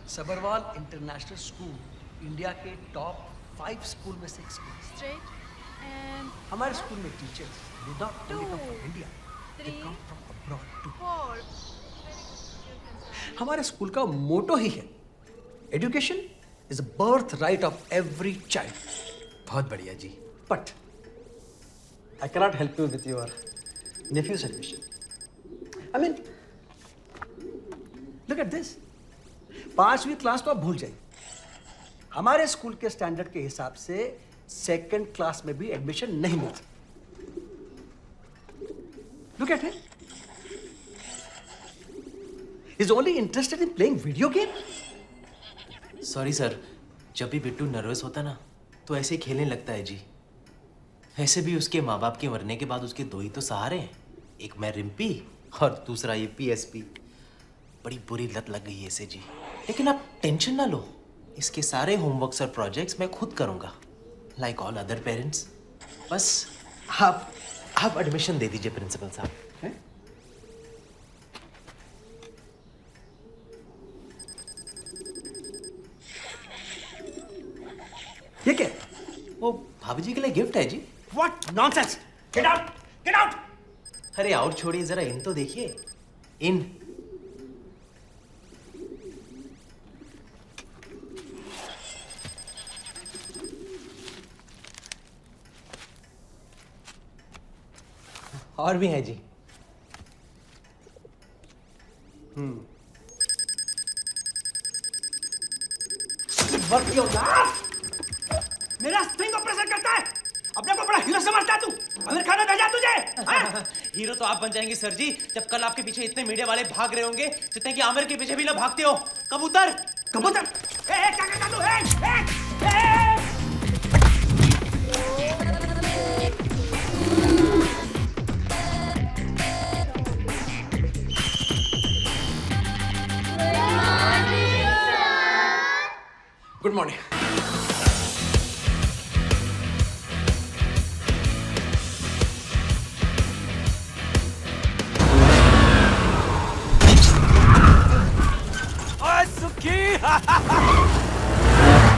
Sabharwal international school India के top 5 school में से एक स्कूल। Straight and हमारे स्कूल में teachers do not only come from India, they three, come from abroad too. 4. हमारे school का मोटो ही है education is birth right of every child. बहुत बढ़िया जी। But I cannot help you with your nephews admission. I mean look at this, 5वीं class तो आप भूल जाइए। हमारे स्कूल के स्टैंडर्ड के हिसाब से 2nd क्लास में भी एडमिशन नहीं मिलता। Look at him, is only interested in playing video game. Sorry sir, जब भी बिट्टू नर्वस होता ना तो ऐसे ही खेलने लगता है जी। ऐसे भी उसके माँ बाप के मरने के बाद उसके 2 ही तो सहारे हैं, एक मैं रिम्पी और दूसरा ये PSP। बड़ी बुरी लत लग गई है इसे जी। लेकिन आप टेंशन ना लो, इसके सारे होमवर्क्स और प्रोजेक्ट्स मैं खुद करूँगा, लाइक ऑल अदर पेरेंट्स। बस आप एडमिशन दे दीजिए प्रिंसिपल साहब। ये क्या? वो भाभी जी के लिए गिफ्ट है जी। What nonsense! Get out! Get out! अरे आउट छोड़िए, जरा इन तो देखिए, इन। और भी है जी। Work your laugh! मेरा स्प्रिंग को प्रेशर करता है। अपने को बड़ा हीरो समझता है तू। अमीर खान ने भेजा तुझे। हाँ? हीरो तो आप बन जाएंगे सर जी, जब कल आपके पीछे इतने मीडिया वाले भाग रहे होंगे जितने कि आमिर के पीछे भी ना भागते हो। कबूतर कबूतर! क्या करता तू? Good morning.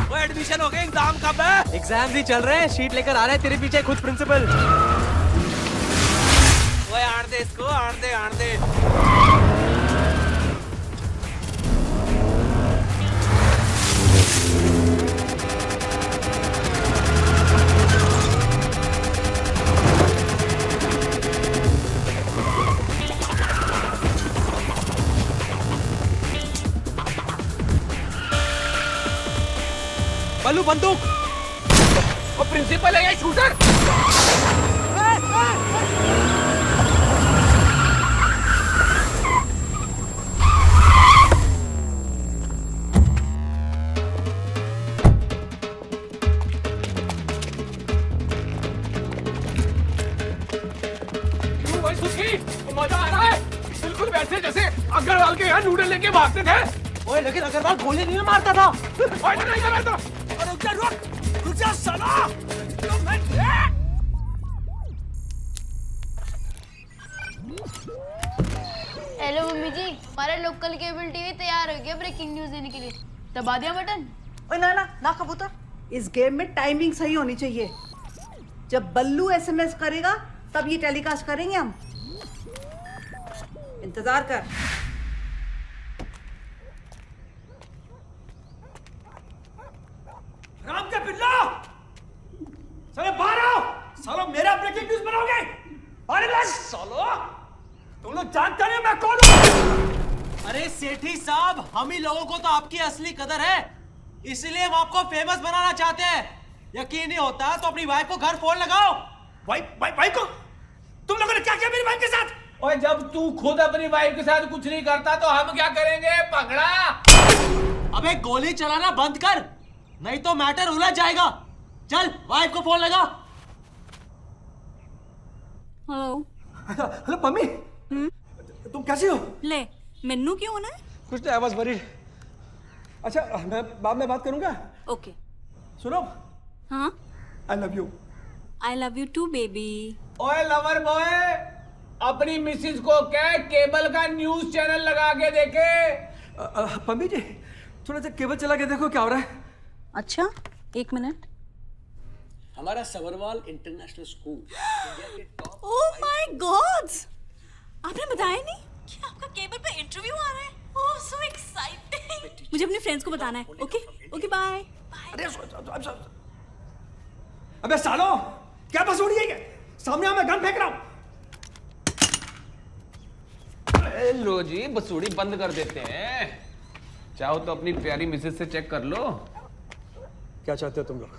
वो एडमिशन हो गया, एग्जाम कब है? एग्जाम ही चल रहे हैं, शीट लेकर आ रहे हैं तेरे पीछे खुद प्रिंसिपल। वो आड़ दे इसको, आड़ दे। बल्लू बंदूक। वो प्रिंसिपल है या शूटर? मजा आ रहा है, बिल्कुल वैसे जैसे अग्रवाल के यहाँ नूडल लेके भागते थे। ओए लेकिन अग्रवाल गोली नहीं मारता था। ओए नहीं मारता। रुक जा साला। हेलो मम्मी जी, हमारा लोकल केबल टीवी तैयार हो गया ब्रेकिंग न्यूज देने के लिए। दबा दिया बटन? ओए ना ना ना कबूतर, इस गेम में टाइमिंग सही होनी चाहिए। जब बल्लू SMS करेगा तब ये टेलीकास्ट करेंगे हम। इंतजार कर। राम के पिल्ला! साले बाहर आओ! सालो मेरा ब्रेकिंग न्यूज़ बनाओगे? अरे ला सालो! तुम लोग जानते नहीं मैं कौन हूँ? अरे सेठी साहब, हम ही लोगों को तो आपकी असली कदर है, इसलिए हम आपको फेमस बनाना चाहते हैं। यकीन नहीं होता तो अपनी वाइफ को घर फोन लगाओ। भाई को? तुम लोगों ने क्या किया मेरी वाइफ के साथ? और जब तू खुद अपनी वाइफ के साथ कुछ नहीं करता तो हम क्या करेंगे पगड़ा? अबे गोली चलाना बंद कर, नहीं तो मैटर उलझ जाएगा। चल वाइफ को फोन लगा। हेलो। हेलो मम्मी, तुम कैसी हो? ले मेनू क्यों होना है? कुछ नहीं, आई वाज वरीड। अच्छा मैं बाद में बात करूंगा। ओके। सुनो, हाँ, I love you. I love you too baby. ओए लवर बॉय, अपनी मिसिस को कह केबल का न्यूज चैनल लगा के देखे। मम्मी जी थोड़ा सा केबल चला के देखो क्या हो रहा है। अच्छा 1 मिनट। हमारा Sabharwal international school. Oh my God, आपने बताया नहीं कि आपका केबल पे इंटरव्यू आ रहा है। Oh so exciting. मुझे अपने फ्रेंड्स को बताना है। Okay okay bye. अबे सालो, क्या बसूड़ी है ये? सामने आ, मैं गन फेंक रहा हूं। लो जी, बसूड़ी बंद कर देते हैं। चाहो तो अपनी प्यारी मिसेज से चेक कर लो। क्या चाहते हो तुम लोग?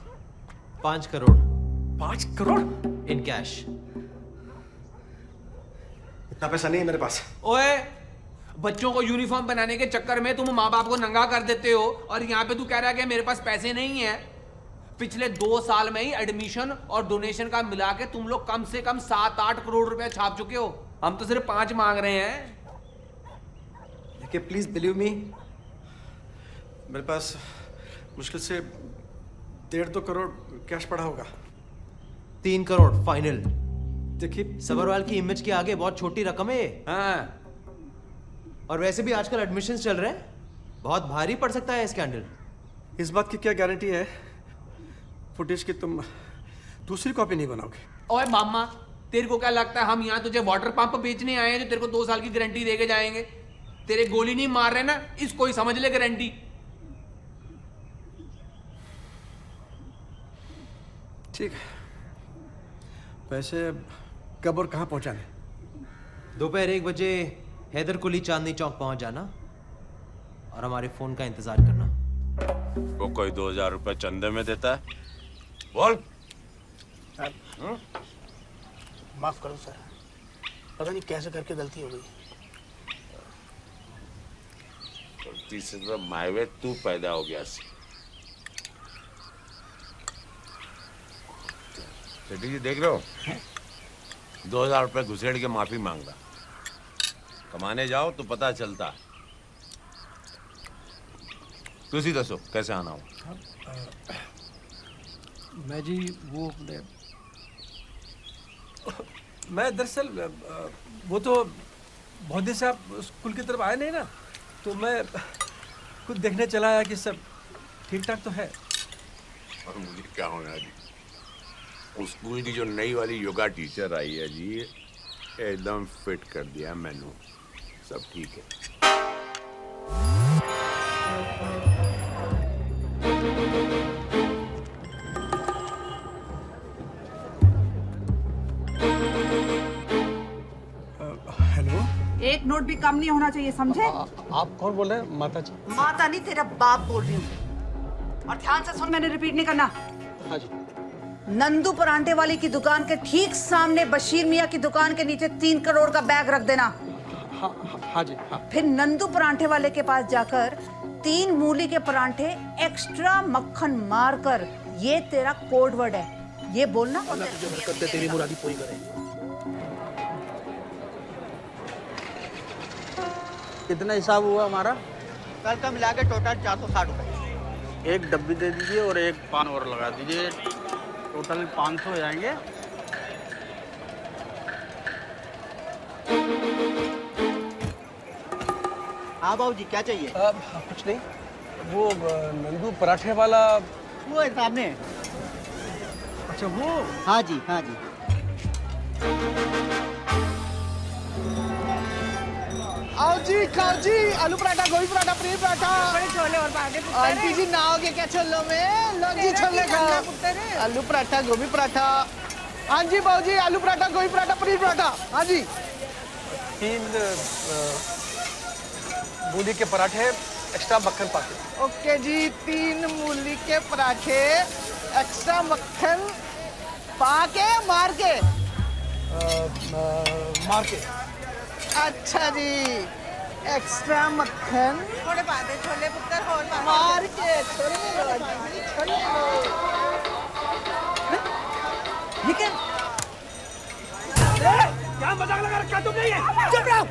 5 करोड़ 5 करोड़ इन कैश। इतना पैसा नहीं है मेरे पास। ओए, बच्चों को यूनिफॉर्म बनाने के चक्कर में तुम माँ बाप को नंगा कर देते हो और यहाँ पे तू कह रहा है कि मेरे पास पैसे नहीं है। पिछले 2 साल में ही एडमिशन और डोनेशन का मिला के तुम लोग कम से कम 7-8 करोड़ रुपए छाप चुके हो। हम तो सिर्फ 5 मांग रहे हैं। देखिए प्लीज बिलीव मी, मेरे पास मुश्किल से 1.5-2 करोड़ कैश पड़ा होगा। 3 करोड़ फाइनल। देखिए सबरवाल की इमेज के आगे बहुत छोटी रकम है ये। हाँ, और वैसे भी आजकल एडमिशन चल रहे हैं, बहुत भारी पड़ सकता है स्कैंडल। इस बात की क्या गारंटी है फुटेज की तुम दूसरी कॉपी नहीं बनाओगे? ओए मामा, तेरे को क्या लगता है हम यहाँ तुझे वाटर पंप बेचने आए हैं जो तेरे को 2 साल की गारंटी देके जाएंगे? तेरे गोली नहीं मार रहे ना, इसको ही समझ ले गारंटी। ठीक है, वैसे कब और कहाँ पहुँचाने? दोपहर 1 बजे हैदर कुली चांदनी चौक पहुंच जाना और हमारे फोन का इंतजार करना। वो कोई 2000 रुपए चंदे में देता है? बोल। माफ करो सर, पता नहीं कैसे करके गलती हो गई। गलती से तो मायवे तू पैदा हो गया सी। सेठी जी देख रहे हो, 2000 रुपए घुसेड़ के माफी मांगता। कमाने जाओ तो पता चलता। तुसी दसो कैसे आना हो? मैं जी मैं दरअसल वो तो बहुत दिन से आप स्कूल की तरफ आए नहीं ना, तो मैं खुद देखने चला आया कि सब ठीक ठाक तो है। और मुझे क्या होना जी, उस स्कूल की जो नई वाली योगा टीचर आई है जी, एकदम फिट कर दिया मैंने। सब ठीक है। हेलो, एक नोट भी कम नहीं होना चाहिए, समझे? आप कौन बोल रहे हैं? माता जी? माता नहीं, तेरा बाप बोल रही हूँ। और ध्यान से सुन, मैंने रिपीट नहीं करना। हाँ जी। नंदू परांठे वाली की दुकान के ठीक सामने बशीर मियाँ की दुकान के नीचे 3 करोड़ का बैग रख देना। हाँ जी, हाँ। फिर नंदू परांठे वाले के पास जाकर 3 मूली के परांठे एक्स्ट्रा मक्खन मारकर, ये तेरा कोड वर्ड है, ये बोलना। तेरी मुरादी पूरी करे। कितना हिसाब हुआ हमारा? कल का मिला के टोटल 460 रुपए। एक डब्बी दे दीजिए और एक पान और लगा दीजिए, टोटल 500 हो जाएंगे। हाँ बाबू जी, क्या चाहिए? कुछ नहीं, वो नंदू पराठे वाला। वो है सामने। अच्छा वो? हाँ जी, हाँ जी। आओ जी, खाओ जी, आलू पराठा, गोभी पराठा, पनीर पराठा। छोले और आंटी जी नहाओगे क्या छोलों में? लो जी छोले खाओ। आलू पराठा, गोभी पराठा। हाँ जी बाबू जी, आलू पराठा, गोभी पराठा, पनीर पराठा। हाँ जी। 3 मूली के पराठे एक्स्ट्रा मक्खन पाके। ओके जी, 3 मूली के पराठे एक्स्ट्रा मक्खन पाके मार के। मार के। अच्छा जी, एक्स्ट्रा मक्खन थोड़े पाते छोले पुत्र और मार के। छोले छोले। लेकिन क्या मजाक लगा रखा तुमने ये? चुप रहो।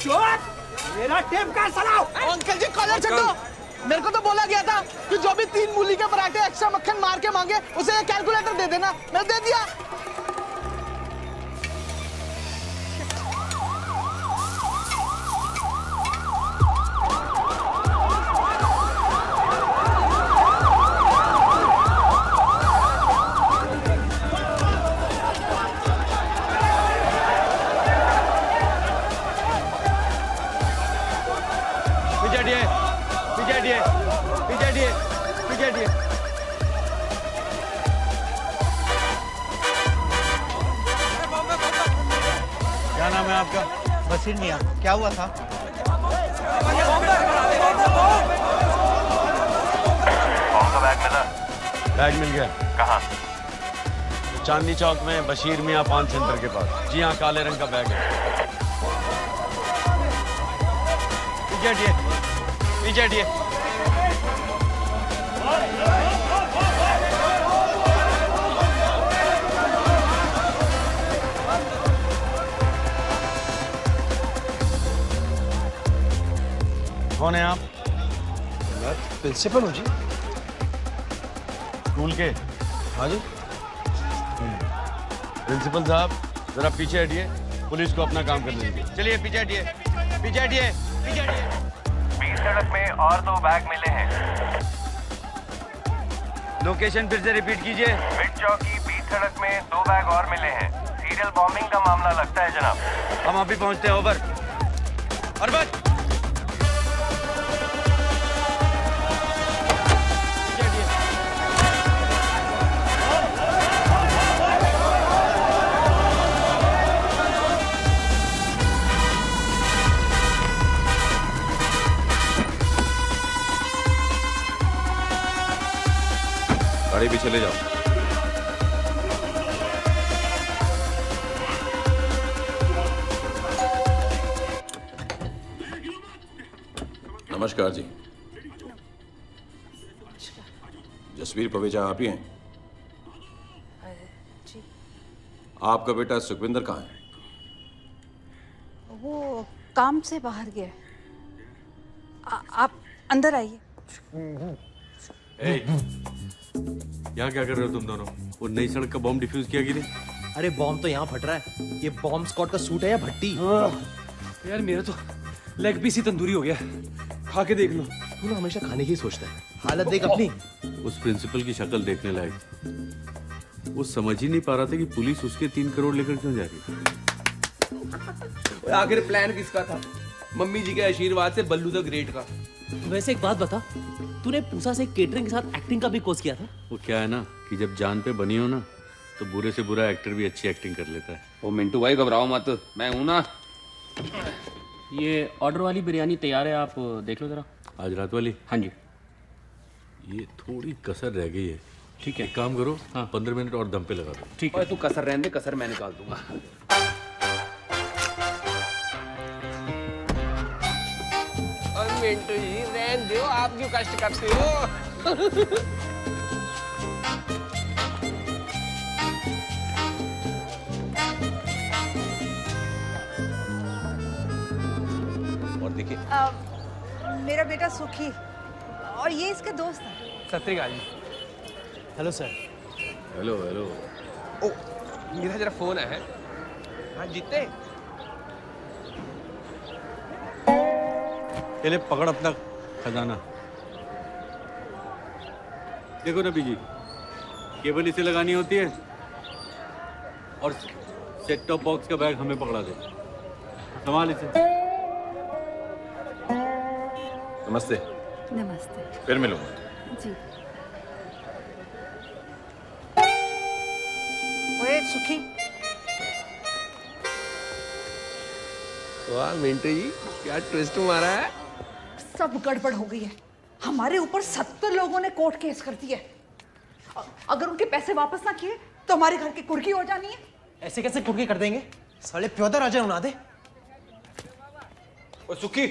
चुप। मेरा टेप का सलाओ। अंकल जी कॉलर चेक दो। मेरे को तो बोला गया था कि जो भी 3 मूली के पराठे एक्स्ट्रा मक्खन मार के मांगे उसे कैलकुलेटर दे देना। मैं दे दिया। नाम है आपका? बशीर मियाँ, क्या हुआ था? कौन सा बैग मिला? बैग मिल गया। कहाँ? चांदनी चौक में बशीर मियाँ पान सेंटर के पास। जी हाँ, काले रंग का बैग है। पीछे हटिए, पीछे हटिए। कौन है आप? प्रिंसिपल हूँ जी। स्कूल के? हाँ जी। प्रिंसिपल साहब जरा पीछे हटिए, पुलिस को अपना काम करने दीजिए। चलिए पीछे हटिए, पीछे हटिए, पीछे हटिए। बीच सड़क में और 2 बैग मिले हैं। लोकेशन फिर से रिपीट कीजिए। मिड चौक की बीच सड़क में 2 बैग और मिले हैं। सीरियल बॉम्बिंग का मामला लगता है जनाब। हम अभी पहुंचते हैं। ओवर। और बस गाड़ी भी चले जाओ। नमस्कार जी। जसवीर पवेजा आप ही हैं? जी। आपका बेटा सुखविंदर कहाँ है? वो काम से बाहर गया है। आप अंदर आइए। यहाँ क्या कर रहे हो तुम दोनों? वो नई सड़क का बॉम्ब डिफ्यूज किया कि नहीं? अरे बॉम्ब तो यहाँ फट रहा है। ये बॉम्ब स्क्वाड का सूट है या भट्टी? यार मेरा तो लेग पीस ही तंदूरी हो गया। खा के देख लो। तू ना हमेशा खाने की ही सोचता है। हालत देख अपनी। उस प्रिंसिपल की शक्ल देखने लायक। वो समझ ही नहीं पा रहा था कि पुलिस उसके 3 करोड़ लेकर क्यों जा रही है। आखिर प्लान किसका था? मम्मी जी के आशीर्वाद से बल्लू द ग्रेट का। वैसे एक बात बता, तूने पूसा से केटरिंग के साथ एक्टिंग का भी कोर्स किया था? वो क्या है ना कि जब जान पे बनी हो ना तो बुरे से बुरा एक्टर भी अच्छी एक्टिंग कर लेता है। ओ मिंटू भाई घबराओ मत, मैं हूं ना। ये ऑर्डर वाली बिरयानी तैयार है, आप देख लो जरा। आज रात वाली? हाँ जी। ये थोड़ी कसर रह गई है। ठीक है, एक काम करो, हाँ। 15 मिनट और दम पे लगा दो। ठीक ओए है। तू कसर रहने दे, कसर मैं निकाल दूंगा। और मिंटू जी रहने दो, आप क्यों कष्ट करते हो? और देखिए मेरा बेटा सुखी और ये इसके दोस्त हैं। सत श्री अकाल जी। Hello sir. Hello hello. ओ मेरा जरा फोन है। हाँ जीते। पहले पकड़ अपना खजाना। देखो ना बीजी, केबल इसे लगानी होती है और सेट टॉप बॉक्स का बैग हमें पकड़ा दे। संभाल इसे। नमस्ते। नमस्ते। फिर मिलूंगा। जी। ओए सुखी, वाह मिंटू जी, क्या ट्विस्ट मारा है। सब गड़बड़ हो गई है। हमारे ऊपर 70 लोगों ने कोर्ट केस कर दिया है। अगर उनके पैसे वापस ना किए तो हमारे घर की कुर्की हो जानी है। ऐसे कैसे कुर्की कर देंगे? साले प्योदा राजा उड़ा दे। ओ सुखी,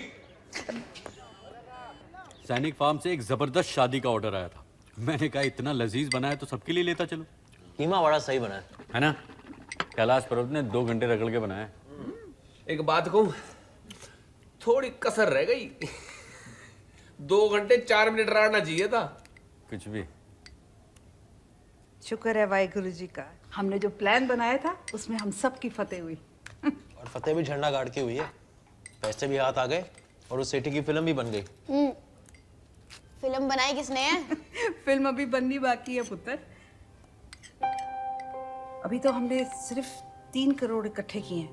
सैनिक फार्म से एक जबरदस्त शादी का ऑर्डर आया था। मैंने कहा इतना लजीज बनाया तो सबके लिए लेता चलो। कीमा बड़ा सही बना है ना? कैलाश पर्वत ने 2 घंटे रगड़ के बनाया। एक बात कहूं, थोड़ी कसर रह गई। 2 घंटे 4 मिनट रहना चाहिए था। कुछ भी। शुक्र है वाहिगुरु जी का, हमने जो प्लान बनाया था उसमें हम सब की फतेह हुई। और फतेह भी झंडा गाड़ के हुई है। पैसे भी हाथ आ गए और उस सिटी की फिल्म भी बन गई। फिल्म बनाई किसने है? फिल्म अभी बननी बाकी है पुत्र। अभी तो हमने सिर्फ 3 करोड़ इकट्ठे किए हैं।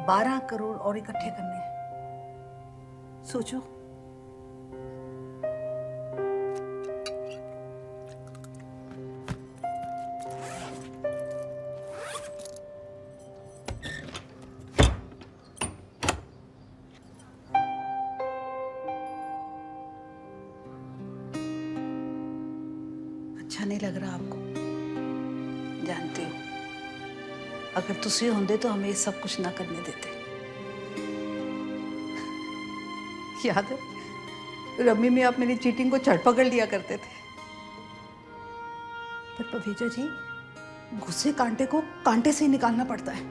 12 करोड़ और इकट्ठे करने हैं। सोचो। अच्छा नहीं लग रहा आपको, जानती हूँ। अगर तुसी होंदे तो हमें ये सब कुछ ना करने देते। याद है रम्मी में आप मेरी चीटिंग को चढ़ पकड़ लिया करते थे, पर पवेजा जी गुस्से कांटे को कांटे से ही निकालना पड़ता है।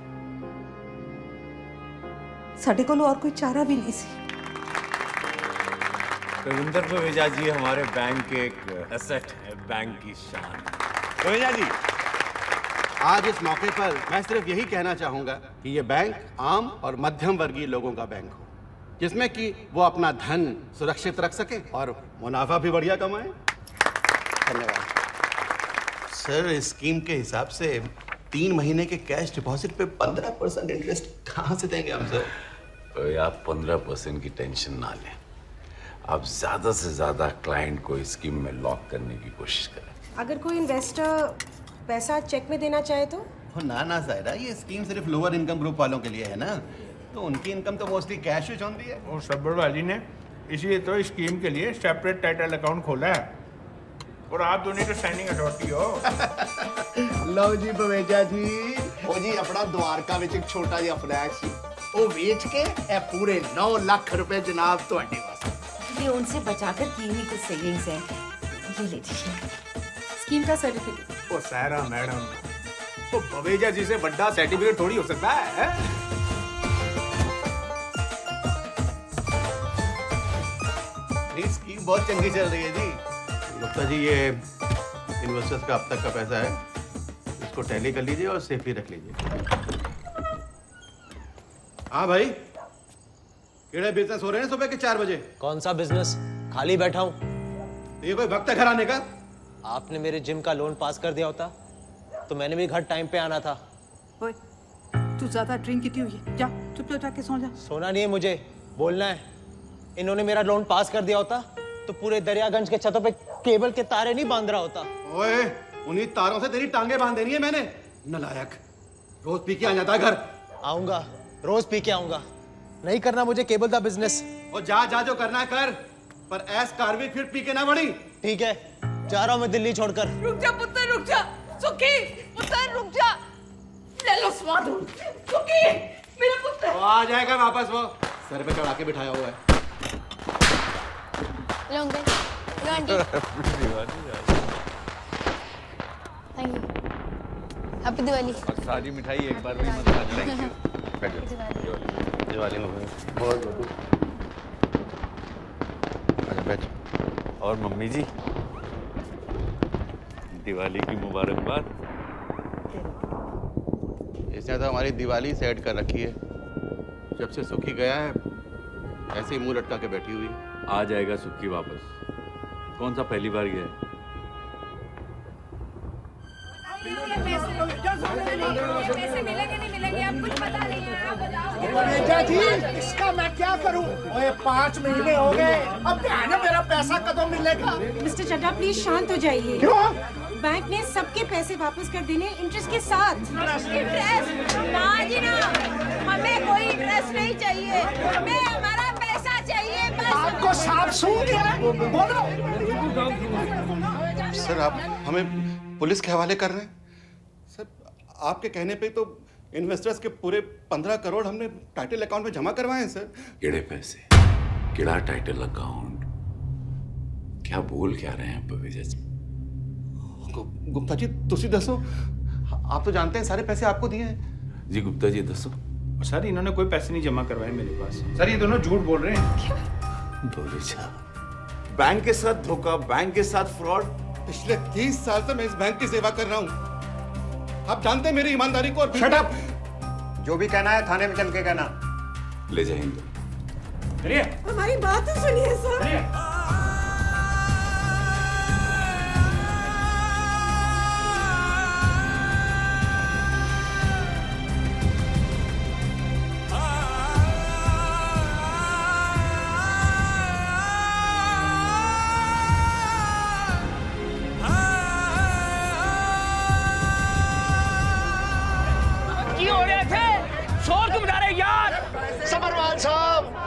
साडे को और कोई चारा भी नहीं सी। रविंदर पवेजा जी हमारे बैंक के एक एसेट है, बैंक की शान। पवेजा जी, आज इस मौके पर मैं सिर्फ यही कहना चाहूंगा कि ये बैंक आम और मध्यम वर्गीय लोगों का बैंक हो, जिसमें कि वो अपना धन सुरक्षित रख सके और मुनाफा भी बढ़िया कमाए। धन्यवाद सर। इस स्कीम के हिसाब से 3 महीने के कैश डिपॉजिट पे 15% इंटरेस्ट कहाँ से देंगे हम सर? तो आप 15% की टेंशन ना लें, आप ज्यादा से ज्यादा क्लाइंट को इस स्कीम में लॉक करने की कोशिश करें। अगर कोई इन्वेस्टर पैसा चेक में देना चाहे तो? ना ना सायरा, ये स्कीम सिर्फ लोअर इनकम ग्रुप वालों के लिए है ना, तो उनकी इनकम तो मोस्टली कैश ही होती है। और सब्बर वाली ने इसलिए तो स्कीम के लिए सेपरेट टाइटल अकाउंट खोला है, और आप दोनों तो साइनिंग अथॉरिटी हो। लो जी पवेजा जी, ओ जी अपना द्वारका में एक छोटा जिहा फ्लैट सी, वो बेच के ए पूरे 9 लाख रुपए जनाब ਤੁਹਾਡੇ वास्ते। ये उनसे बचाकर की हुई कुछ सेविंग्स है, ये ले लीजिए स्कीम का सर्टिफिकेट। ओ सायरा मैडम, तो पवेजा जी से बड़ा सर्टिफिकेट थोड़ी हो सकता है? ये स्कीम बहुत चंगी चल रही है जी। गुप्ता जी, ये इन्वेस्टर्स का अब तक का पैसा है, इसको टैली कर लीजिए और सेफली रख लीजिए। हाँ भाई, केड़े बिजनेस हो रहे हैं सुबह के 4 बजे? कौन सा बिजनेस? खाली बैठा हूँ। ये कोई वक्त है घर आने का? आपने मेरे जिम का लोन पास कर दिया होता तो मैंने भी घर टाइम पे आना था। ओए, तू ज्यादा ड्रिंक की हुई है, जा चुपचाप जाके सो जा। सोना नहीं है मुझे, बोलना है। इन्होंने मेरा लोन पास कर दिया होता तो पूरे दरियागंज के छतों पे केबल के तारे नहीं बांध रहा होता। ओए, उन्हीं तारों से तेरी टांगे बांध देनी है मैंने। नालायक, रोज पी के आ जाता है घर। आऊंगा, रोज पी के आऊंगा। नहीं करना मुझे केबल का बिजनेस। और जा जा जो करना है कर, पर ऐस कारवी फिर पी के ना बढ़ी। ठीक है, जा रहा हूं मैं दिल्ली छोड़कर। रुक जा पुत्र, रुक जा। सुखी पुत्र, रुक जा। ले लो स्वाद। सुखी मेरा पुत्र। आ जाएगा वापस, वो सर पे चढ़ा के बिठाया हुआ है। लो अंकल, लो aunty. Thank you. Happy Diwali. और सारी मिठाई एक बार भी मत खाना। दिवाली मुबारक। बहुत बहुत। अच्छा बैठ। और मम्मी जी, दिवाली की मुबारकबाद। इसने तो हमारी दिवाली सेट कर रखी है। जब से सुखी गया है ऐसे ही मुंह लटका के बैठी हुई। आ जाएगा सुखी वापस। कौन सा पहली बार गया है? पैसे मिलेंगे नहीं मिलेंगे, आप कुछ बता नहीं है, आप बताओ। पवेजा जी, इसका मैं क्या करूं? ओए 5 महीने हो गए, अब क्या है ना, मेरा पैसा कब मिलेगा? मिस्टर चड्ढा प्लीज शांत हो जाइए। क्यों? बैंक ने सबके पैसे वापस कर देने इंटरेस्ट के साथ। इंटरेस्ट? ना जी ना, हमें कोई इंटरेस्ट नहीं चाहिए, हमें हमारा पैसा चाहिए बस। आपको साफ सूं गया? बोलो। सर, आप हमें पुलिस के हवाले कर रहे हैं? सर, आपके कहने पे तो इन्वेस्टर्स के पूरे 15 करोड़ हमने टाइटल अकाउंट में जमा करवाए हैं सर। केड़े पैसे, केड़ा टाइटल अकाउंट, क्या बोल क्या रहे हैं पवेजा जी? गुप्ता जी तुसी दसो, आप तो जानते हैं सारे पैसे आपको दिए हैं। जी गुप्ता जी दसो। सर इन्होंने कोई पैसे नहीं जमा करवाए मेरे पास। सर ये दोनों झूठ बोल रहे हैं। पवेजा, बैंक के साथ धोखा, बैंक के साथ फ्रॉड। पिछले 30 साल से मैं इस बैंक की सेवा कर रहा हूँ। आप जानते हैं मेरी ईमानदारी को। Shut up! जो भी कहना है थाने में चल के कहना। ले जाएंगे। हमारी बात तो सुनिए सर।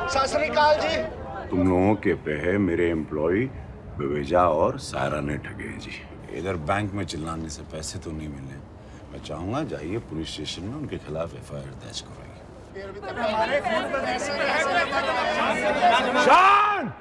सत श्री अकाल जी। तुम लोगों के पे है मेरे एम्प्लॉय पवेजा और सायरा ने ठगे जी, इधर बैंक में चिल्लाने से पैसे तो नहीं मिलने। मैं चाहूंगा जाइए पुलिस स्टेशन में उनके खिलाफ FIR दर्ज करवाइए। शान!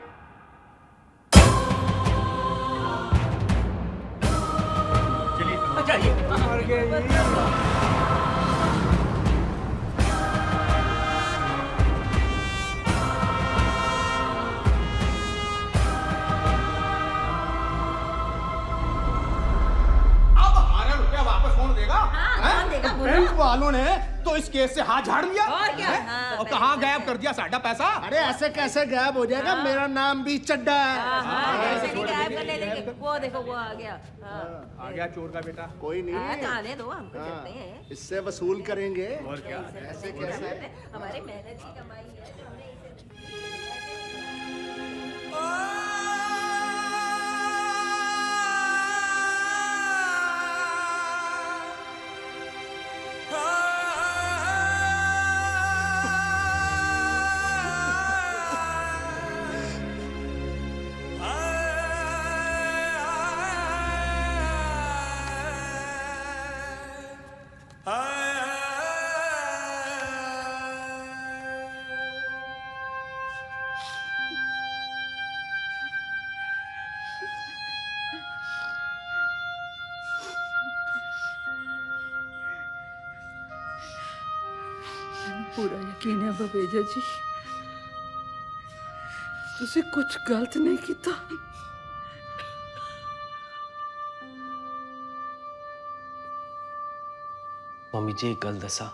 बैंक वालों ने तो इस केस से हाथ झाड़ लिया और क्या? और कहाँ गायब कर दिया साਡਾ पैसा। अरे ऐसे कैसे गायब हो जाएगा? मेरा नाम भी चड्डा है। ऐसे नहीं गायब कर ले देंगे। वो देखो वो आ गया। आ गया चोर का बेटा। कोई नहीं, आने दो, हमको चलते हैं। इससे वसूल करेंगे। और क्या? ऐसे कैसे? हमारी मेहनत की कमाई है जो हमने पूरा यकीन है बबेजा जी, तुसी कुछ गलत नहीं किया। मम्मी जी एक गल दसा,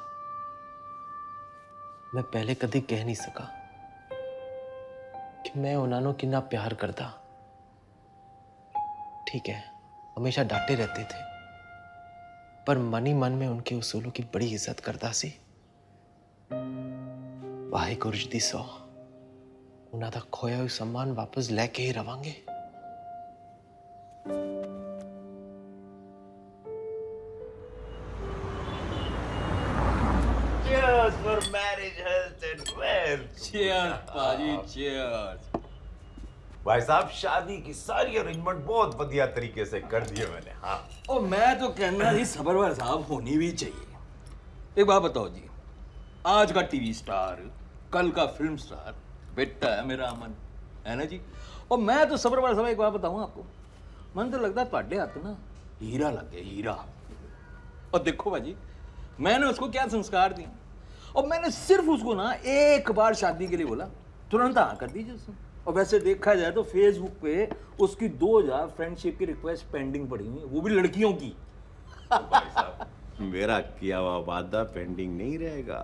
मैं पहले कभी कह नहीं सका कि मैं उन्होंने कितना प्यार करता। ठीक है, हमेशा डांटे रहते थे, पर मन ही मन में उनके उसूलों की बड़ी इज्जत करता सी। वाहिगुरू जी दी सौ, उन्हों का खोया हुआ सम्मान वापस लेके ही रवांगे। Cheers for marriage, health and wealth. Cheers, पाजी, cheers. भाई साहब, शादी की सारी अरेंजमेंट बहुत बढ़िया तरीके से कर दिए मैंने। हाँ। और मैं तो कहना जी सबरवार साहब होनी भी चाहिए। एक बात बताओ जी, आज का टीवी स्टार, कल का फिल्म स्टार बेटा है मेरा अमन, है ना जी। और मैं तो सबरवार साहब एक बात बताऊं आपको, मन तो लगता ਤੁਹਾਡੇ हाथ ना हीरा लग गया, हीरा। और देखो भाजी, मैंने उसको क्या संस्कार दिए, और मैंने सिर्फ उसको ना एक बार शादी के लिए बोला, तुरंत हाँ कर दीजिए उसने। और वैसे देखा जाए तो फेसबुक पे उसकी 2000 फ्रेंडशिप की रिक्वेस्ट पेंडिंग पड़ी हुई है, वो भी लड़कियों की। भाई साहब, मेरा किया हुआ वादा पेंडिंग नहीं रहेगा।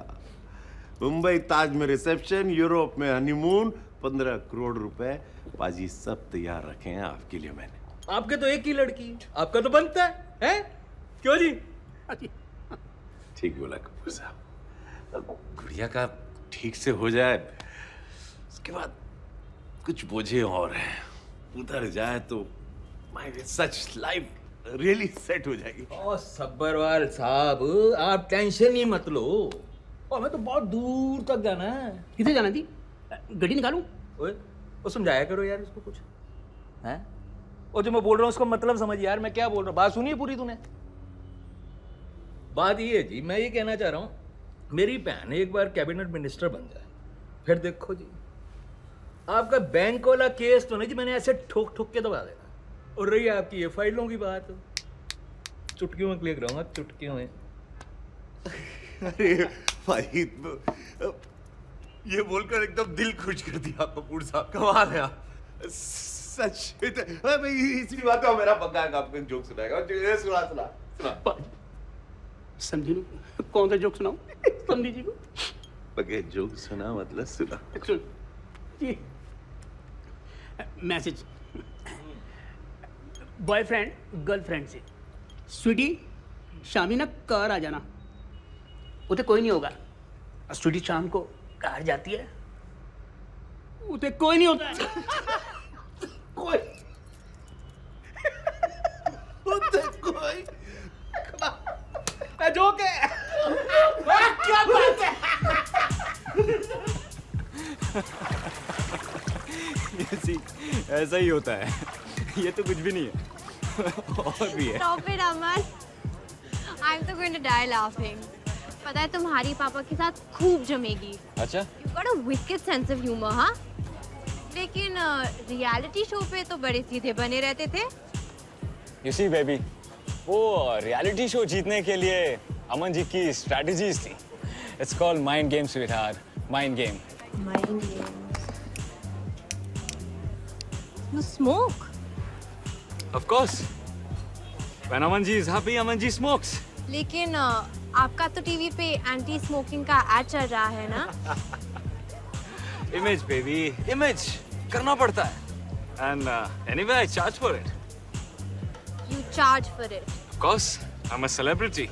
मुंबई ताज में रिसेप्शन, यूरोप में हनीमून, 15 करोड़ रुपए पाजी सब तैयार रखे हैं आपके लिए मैंने। आपके तो एक ही लड़की है, आपका तो बनता है? क्यों जी? ठीक बोला कपूर साहब। गुड़िया का ठीक से हो जाए, उसके बाद कुछ बोझे और हैं उतर जाए तो my such life really set हो जाएगी। ओ सब्बरवाल साहब, आप टेंशन ही मत लो। और मैं तो बहुत दूर तक जाना है। किधर जाना थी? गड्डी निकालूं? ओए, वो समझाया करो यार इसको कुछ, हैं? और जो मैं बोल रहा हूँ उसका मतलब समझ यार, मैं क्या बोल रहा हूँ, बात सुनिए पूरी तूने। बात ये है जी, मैं ये कहना चाह रहा हूँ, मेरी बहन एक बार कैबिनेट मिनिस्टर बन जाए, फिर देखो जी आपका बैंक वाला केस तो नहीं जी मैंने ऐसे ठोक ठोक के दबा देना। और रही आपकी ये फाइलों की बात, चुटकियों में क्लिक रहूंगा, चुटकियों में। अरे भाई, ये बोलकर एकदम दिल खुश कर दिया कपूर साहब, कमाल है आप। सच इसी बात का मेरा पक्का है, आपको जोक सुनाएगा। सुना सुना सुना। समझी लो, कौन सा जोक सुनाऊं? समझी जी को पक्के जोक सुना मतलब सुना। सुन जी, मैसेज बॉयफ्रेंड गर्लफ्रेंड से, स्वीटी शामी ना घर आ जाना। उते कोई नहीं होगा। स्वीटी शाम को घर जाती है, उते कोई नहीं होता है। कोई उते कोई जोक है। क्या बात है? ऐसा ही होता है, ये तो कुछ भी नहीं है। और भी है। Stop it, Aman. I'm so going to die laughing. पता है तुम्हारी पापा के साथ खूब जमेगी. अच्छा? You've got a wicked sense of humor, हाँ? लेकिन रियलिटी शो पे तो बड़े सीधे बने रहते थे. You see, baby, वो रियलिटी शो जीतने के लिए अमन जी की स्ट्रैटेजीज थी. It's called mind game, sweetheart. Mind game. Mind games. You smoke? Of course. When Aman ji is happy, Aman ji smokes. लेकिन आपका तो टीवी पे एंटी स्मोकिंग का एड चल रहा है ना? Image, baby. Image. करना पड़ता है. And anyway, I charge for it. You charge for it. Of course. I'm a celebrity.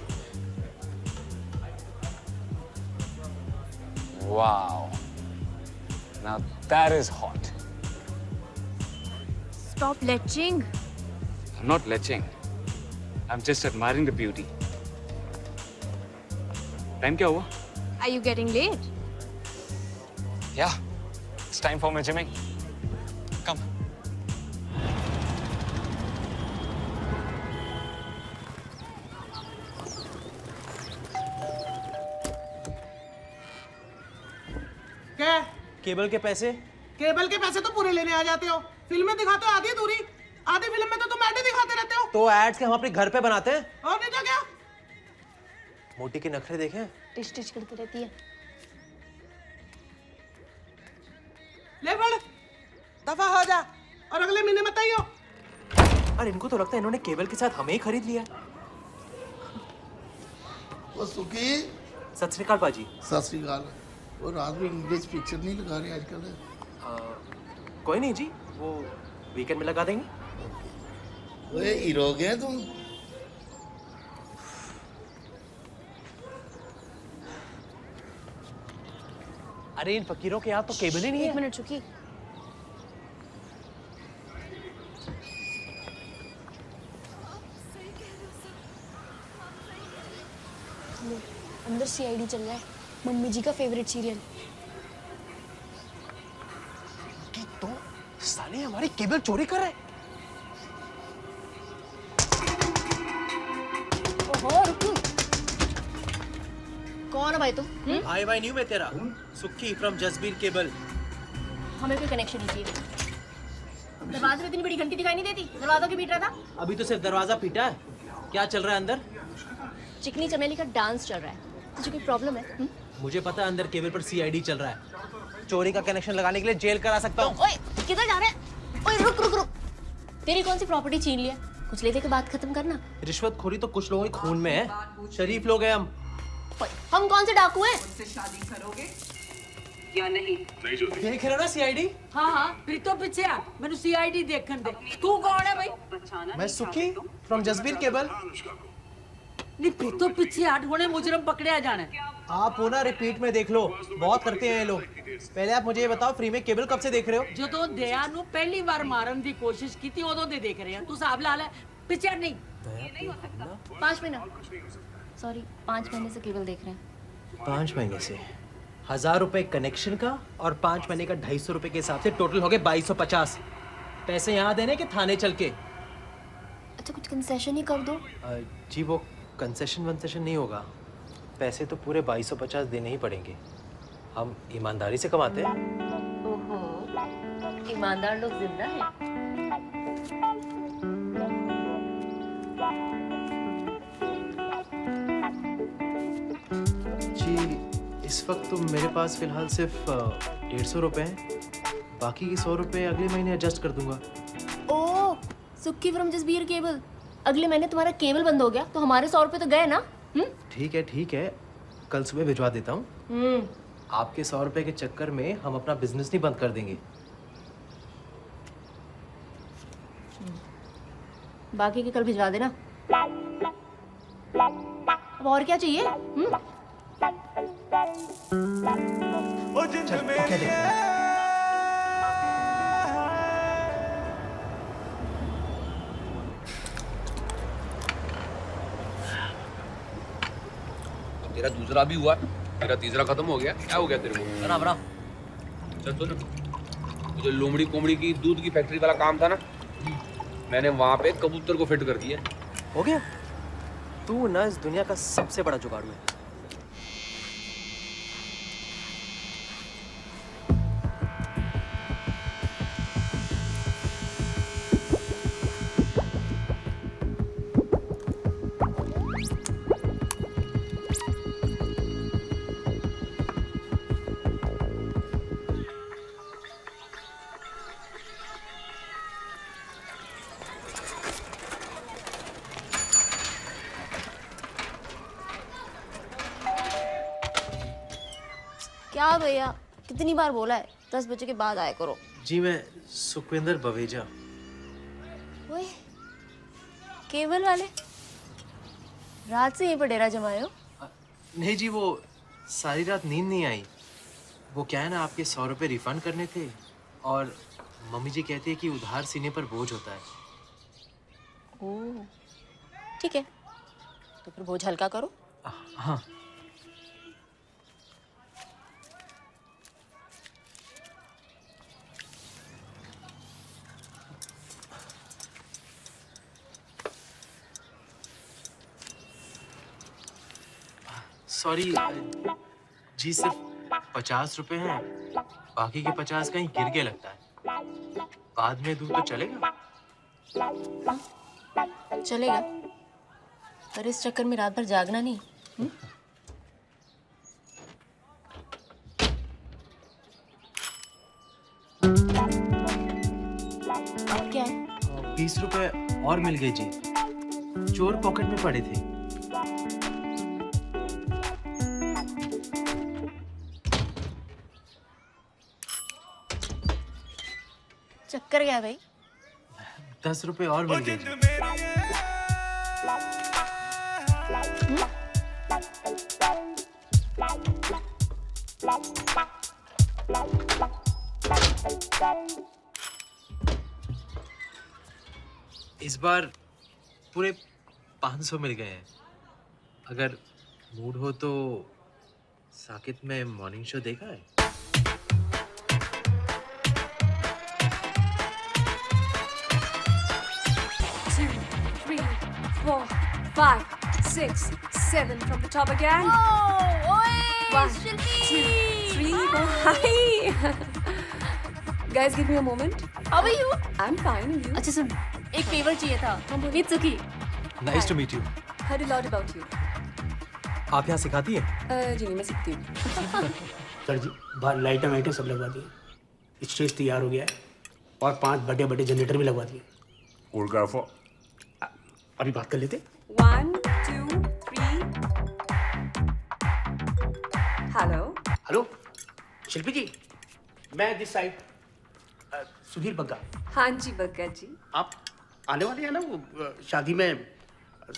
Wow. Now that is hot. Stop leching. I'm not leching. I'm just admiring the beauty. Time क्या हुआ? Are you getting late? Yeah. It's time for my gymming. Come. क्या? Cable के पैसे? Cable के पैसे तो पूरे लेने आ जाते हो. फिल्में दिखाते हो आधी दूरी. आधी फिल्म में तो तुम ऐड दिखाते रहते हो. तो एड्स के हम अपने घर पे बनाते हैं. और नहीं तो क्या? मोटी के नखरे देखे? टिच टिच करती रहती है. ले बढ़. दफा हो जा. और अगले महीने मत आइयो. अरे इनको तो लगता है इन्होंने केबल के साथ हमें ही खरीद लिया. वो सुखी. सत श्री अकाल पाजी. सत श्री अकाल. वो रात में इंग्लिश पिक्चर नहीं लगा रहे आजकल. कोई नहीं जी, वो वीकेंड में लगा देंगे. ओए हीरो गए तुम. अरे इन फकीरों के यहाँ तो केबल ही नहीं है. 1 मिनट चुकी. अंदर सीआईडी चल रहा है. मम्मी जी का फेवरेट सीरियल. तो साले हमारी केबल चोरी कर रहे. ओहो रुको. कौन है भाई तुम? आई भाई न्यू मैं तेरा सुक्की फ्रॉम जसबीर केबल. हमें कोई कनेक्शन नहीं चाहिए. दरवाजे में इतनी बड़ी घंटी दिखाई नहीं देती. दरवाजा क्यों पीट रहा था? अभी तो सिर्फ दरवाजा पीटा है. क्या चल रहा है अंदर? चिकनी चमेली का डांस चल रहा है. तुझे कोई प्रॉब्लम है? मुझे पता है अंदर केबल पर सीआईडी चल रहा है. चोरी का कनेक्शन लगाने के लिए जेल करा सकता हूँ. ओए किधर जा रहे हैं? ओए रुक रुक रुक. तेरी कौन सी प्रॉपर्टी छीन लिया? कुछ लेते के बात खत्म करना. रिश्वतखोरी तो कुछ लोगों के खून में है. शरीफ लोग हैं हम. हम कौन से डाकू हैं? मुझसे शादी करोगे या नहीं? देख रहे हो ना सीआईडी? हाँ हाँ. फिर तो पीछे आ. मैंने सीआईडी देखने दे. तू कौन है भाई? मैं सुखी फ्रॉम जसबीर केबल. नहीं फिर तो पीछे हट. होने मुजरम पकड़े आ जाने. आप हो ना रिपीट में देख लो. बहुत करते हैं ये लोग. पहले आप मुझे ये बताओ फ्री में केबल कब से देख रहे हो? जो तो दया नु पहली बार मारन की कोशिश की थी उदों दे देख रहे हैं. तू साहब लाल है. पीछे नहीं. 5 महीना. सॉरी 5 महीने से केबल देख रहे हैं. 5 महीने से 1000 रुपए कनेक्शन का और 5 महीने का 250 रुपए के हिसाब से टोटल हो गए 2250. पैसे यहाँ देने के थाने चल के? अच्छा कुछ कंसेशन ही कर दो. जी वो कंसेशन वंसेशन नहीं होगा. पैसे तो पूरे 2250 देने ही पड़ेंगे. हम ईमानदारी से कमाते हैं. ओहो ईमानदार लोग जिंदा हैं. जी इस वक्त तो मेरे पास फिलहाल सिर्फ 150 रुपए हैं. बाकी के 100 रुपए अगले महीने एडजस्ट कर दूंगा. ओह सुक्की फ्रॉम जसबीर केबल. अगले महीने तुम्हारा केबल बंद हो गया तो हमारे 100 रुपए तो गए ना. ठीक है. कल सुबह भिजवा देता हूँ. आपके 100 रुपए के चक्कर में हम अपना बिजनेस नहीं बंद कर देंगे. बाकी के कल भिजवा देना. अब और क्या चाहिए? चल, क्या देखते हैं? तेरा दूसरा भी हुआ. तेरा तीसरा खत्म हो गया. क्या हो गया तेरे को? बना बना. चल सुन. जो लोमड़ी कोमड़ी की दूध की फैक्ट्री वाला काम था ना, मैंने वहां पे कबूतर को फिट कर दिया। हो गया? तू ना इस दुनिया का सबसे बड़ा जुगाड़ू है। क्या भैया, कितनी बार बोला है 10 बजे के बाद आया करो। जी मैं सुखविंदर बवेजा। ओए, केबल वाले रात से यहीं पर डेरा जमाए हो? नहीं जी, वो सारी रात नींद नहीं आई। वो क्या है ना, आपके 100 रुपए रिफंड करने थे और मम्मी जी कहती है कि उधार सीने पर बोझ होता है। ओह, ठीक है, तो फिर बोझ हल्का करो। हाँ। सॉरी जी, सिर्फ 50 रुपए हैं, बाकी के 50 कहीं गिर गया लगता है। बाद में दूँ तो चलेगा? चलेगा, पर इस चक्कर में रात भर जागना नहीं। अब क्या है? 20 रुपए और मिल गए जी, चोर पॉकेट में पड़े थे। चक्कर क्या भाई? 10 रुपए और मिल गए जी। इस बार पूरे 500 मिल गए हैं। अगर मूड हो तो साकित में मॉर्निंग शो देखा है? 4, 5, 6, 7 from the top again. Oh, oi, 1, Shilpi! 2, 3, 4. Hi. Guys, give me a moment. How are you? I'm fine. You? अच्छा सुन, एक फेवर चाहिए था। It's okay. Nice to meet you. Heard a lot about you. आप यहाँ सिखाती हैं? जी नहीं, मैं सीखती हूँ। सर जी, बाहर लाइटें वाइटें सब लगवा दिए, स्टेज तैयार हो गया है और 5 बड़े बड़े जनरेटर भी लगवा दिए। कोरियोग्राफर अभी बात कर लेते। 1, 2, 3. हेलो। हेलो, शिल्पी जी, मैं दिस साइड सुधीर बग्गा। हाँ जी बग्गा जी। आप आने वाले हैं ना वो शादी में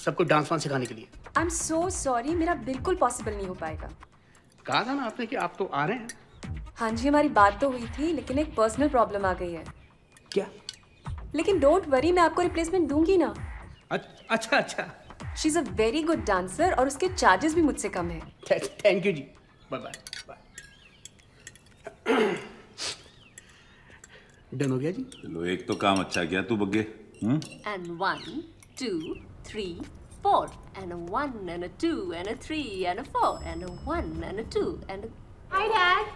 सबको डांस वांस सिखाने के लिए? आई एम सो सॉरी, मेरा बिल्कुल पॉसिबल नहीं हो पाएगा। कहा था ना आपने कि आप तो आ रहे हैं। हाँ जी, हमारी बात तो हुई थी, लेकिन एक पर्सनल प्रॉब्लम आ गई है। क्या? लेकिन डोंट वरी, मैं आपको रिप्लेसमेंट दूंगी ना। अच्छा अच्छा। She is a very good dancer और उसके चार्जेस भी मुझसे कम है। थैंक यू जी, बाय बाय बाय। डन हो गया जी। चलो, एक तो काम अच्छा किया तू बग्गे। And 1, 2, 3, 4, and a 1, and a 2, and a 3, and a 4, and a 1, and a 2, and a... Hi, Dad.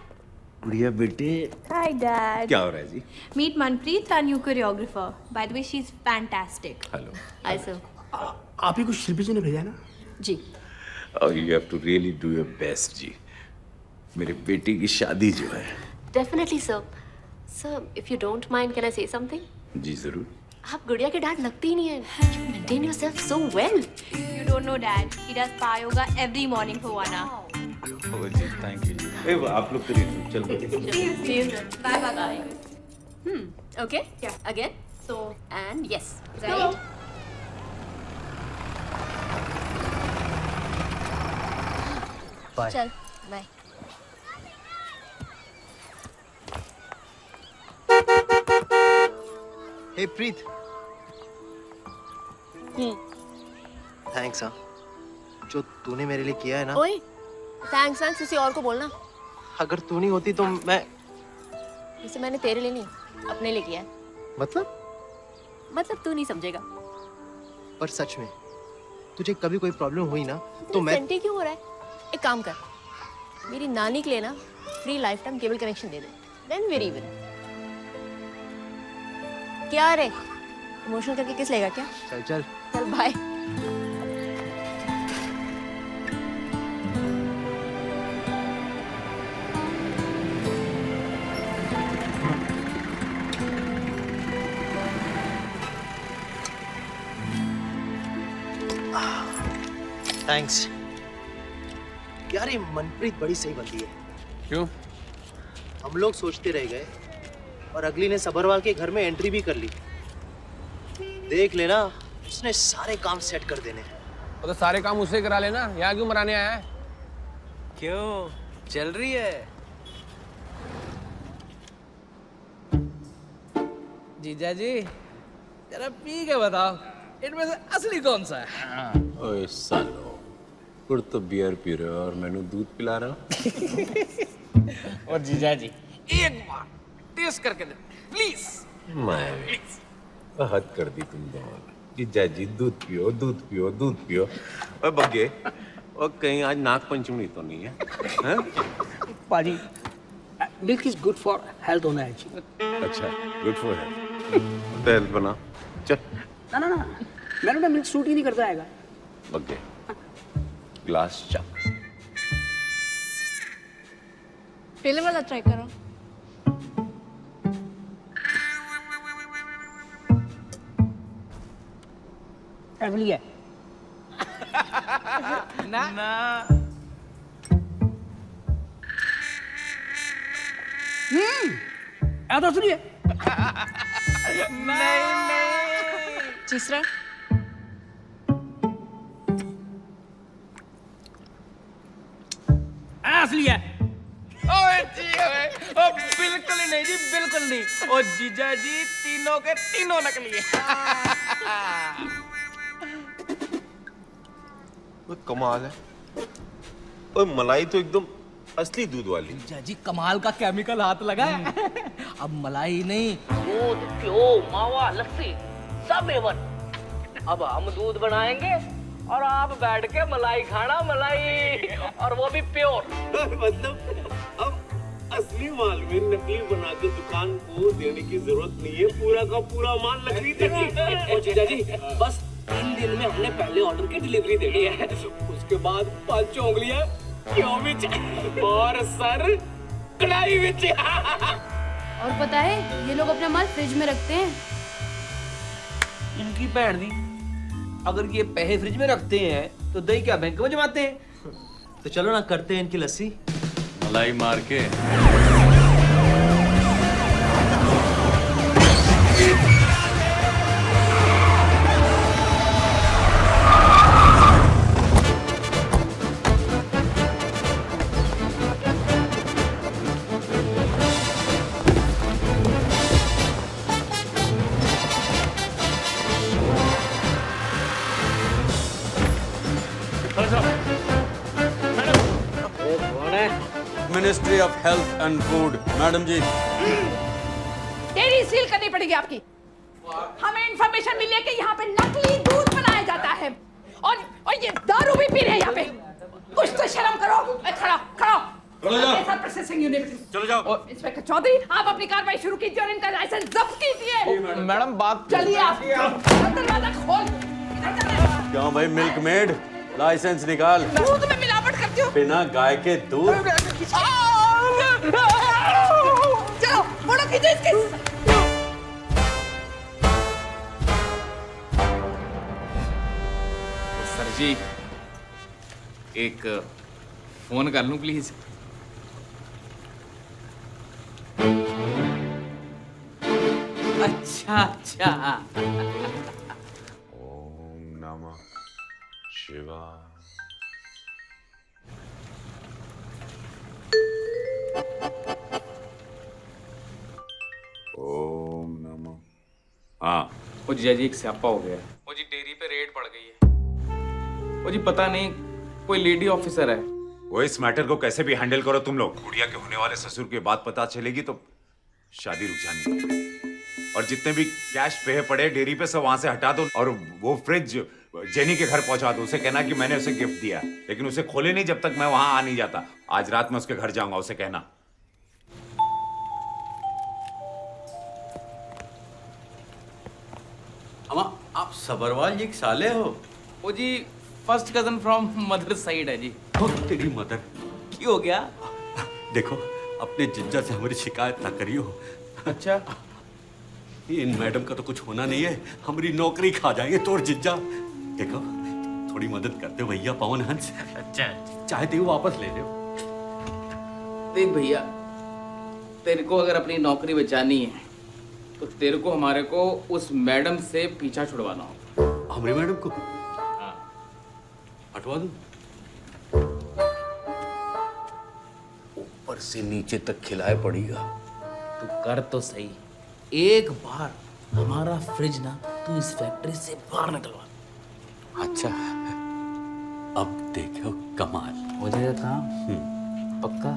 गुड़िया बेटे, Hi, Dad. क्या हो रहा है जी? Meet Manpreet, our new choreographer. By the way, she's fantastic. Hello. Hi, sir. आप ही को शिल्पी जी ने भेजा है ना? जी। Oh, you have to really do your best, जी। मेरे बेटे की शादी जो है। Definitely, sir. Sir, if you don't mind, can I say something? जी जरूर। आप गुड़िया के डैड लगते ही नहीं है। You maintain yourself so well. You don't know, Dad. He does power yoga every morning for 1 hour. Oh, ji, thank you, जी। ए, वो आप लोग करिए, चलो। See you, sir. Bye, bye. Okay. Yeah. Again. So, and yes. Right. Bye. चल, bye. हे प्रीत। Thanks हाँ, जो तूने मेरे लिए किया है ना। ओए, थैंक्स किसी और को बोलना। अगर तू नहीं होती तो मैं। इसे मैंने तेरे लिए नहीं, अपने लिए किया है। मतलब? मतलब तू नहीं समझेगा। पर सच में तुझे कभी कोई प्रॉब्लम हुई ना तो मैं सेंटी क्यों हो रहा है? एक काम कर, मेरी नानी के लिए ना free life time cable connection दे दे, देन वेरी इवन। क्या रे, इमोशनल करके किस लेगा क्या? चल चल चल बाय। थैंक्स यार, ये मनप्रीत बड़ी सही बंदी है। क्यों? हम लोग सोचते रह गए और अगली ने सबरवाल के घर में एंट्री भी कर ली। देख लेना, उसने सारे काम सेट कर देने। तो सारे काम उससे करा लेना, यहाँ क्यों मराने आया है? क्यों, चल रही है? जीजा जी जरा पी के बताओ, इनमें से असली कौन सा है? ओए सालो, खुद तो बियर पी रहे हो और मैंने दूध पिला रहा हूँ। और जीजा जी एक बार टेस्ट करके दे प्लीज। मैं हद कर दी तुम दोनों। जीजा जी दूध पियो, दूध पियो, दूध पियो। और बग्गे, और कहीं आज नाग पंचमी तो नहीं है? हैं? पाजी, milk is good for health होना है जी। अच्छा, गुड फॉर हेल्थ। हेल्थ बना चल। ना ना ना, मैंने ना मिल्क सूट ही नहीं करता है। बग्गे, ग्लास चा। पहले वाला ट्राई करो। फैमिली है ना ना तो सुनिए। नहीं तीसरा असली है। ओए जी ओए, ओ बिल्कुल नहीं जी, बिल्कुल नहीं। ओ जीजा जी तीनों के तीनों नकली है। वो कमाल है। और मलाई तो एकदम असली दूध वाली। जीजा जी कमाल का केमिकल हाथ लगा है। अब मलाई नहीं, दूध, घ्यो, मावा, लस्सी सब एवन। अब हम दूध बनाएंगे और आप बैठ के मलाई खाना, मलाई, और वो भी प्योर। मतलब अब असली माल में नकली बना के दुकान को देने की जरूरत नहीं है, पूरा का पूरा माल नकली देना। जीजा जी बस 3 दिन में हमने पहले ऑर्डर की डिलीवरी देनी है, उसके बाद 5 उंगलियां घ्यो विच और सर कढ़ाई विच। और पता है, ये लोग अपना माल फ्रिज में रखते हैं। इनकी भैन दी, अगर ये पैसे फ्रिज में रखते हैं तो दही क्या बैंक में जमाते हैं? तो चलो ना, करते हैं इनकी लस्सी। मलाई मार के। Ministry of health and food, madam जी। डेयरी सील करनी पड़ेगी आपकी। हमें इंफॉर्मेशन मिली है कि यहाँ पे नकली दूध बनाया जाता है और ये दारू भी पी रहे हैं यहाँ पे। कुछ तो शर्म करो। खड़ा खड़ा प्रोसेसिंग यूनिट। चलो जाओ। इंस्पेक्टर चौधरी, आप अपनी कार्रवाई शुरू कीजिए और इनका लाइसेंस जब्त कीजिए। मैडम बात चलिए आप दरवाजा खोल। क्यों भाई, मिल्क मेड लाइसेंस निकाल। दूध में मिलावट करती हो। बिना गाय के दूध। चलो फोटो खींचो इसके। सर जी एक फोन कर लूं प्लीज? अच्छा अच्छा। ओम नमः शिवाय। ओम नमः। हाँ ओ जीजा जी एक स्यापा हो गया। ओ जी डेयरी पे रेड पड़ गई है। ओ जी पता नहीं कोई लेडी ऑफिसर है। वो इस मैटर को कैसे भी हैंडल करो तुम लोग। गुड़िया के होने वाले ससुर की बात पता चलेगी तो शादी रुक जानी। और जितने भी कैश पे पड़े डेयरी पे सब वहां से हटा दो और वो फ्रिज जेनी के घर पहुंचा दो। उसे कहना कि मैंने उसे गिफ्ट दिया, लेकिन उसे खोले नहीं जब तक मैं वहां आ नहीं जाता। आज रात में उसके घर जाऊंगा, उसे कहना। अम्मा, आप सबरवाल जी के साले हो? वो जी first cousin from mother side है जी। तेरी मदर की हो गया? देखो, अपने जिज्जा से हमारी शिकायत ना करियो। अच्छा, इन मैडम का तो कुछ होना नहीं है, हमारी नौकरी खा जाएंगे तोर जिज्जा। देखो, थोड़ी मदद करते भैया पवन हंस। अच्छा, चाहते हो वापस ले लो। देख भैया, तेरे को अगर अपनी नौकरी बचानी है तो तेरे को हमारे को उस मैडम से पीछा छुड़वाना होगा। हमारी मैडम को? हाँ। हटवा दूं? ऊपर से नीचे तक खिलाए पड़ेगा। तू कर तो सही, एक बार हमारा फ्रिज ना तू इस फैक्ट्री से बाहर निकलवा। अच्छा, अब देखो कमाल हो जाएगा काम। पक्का?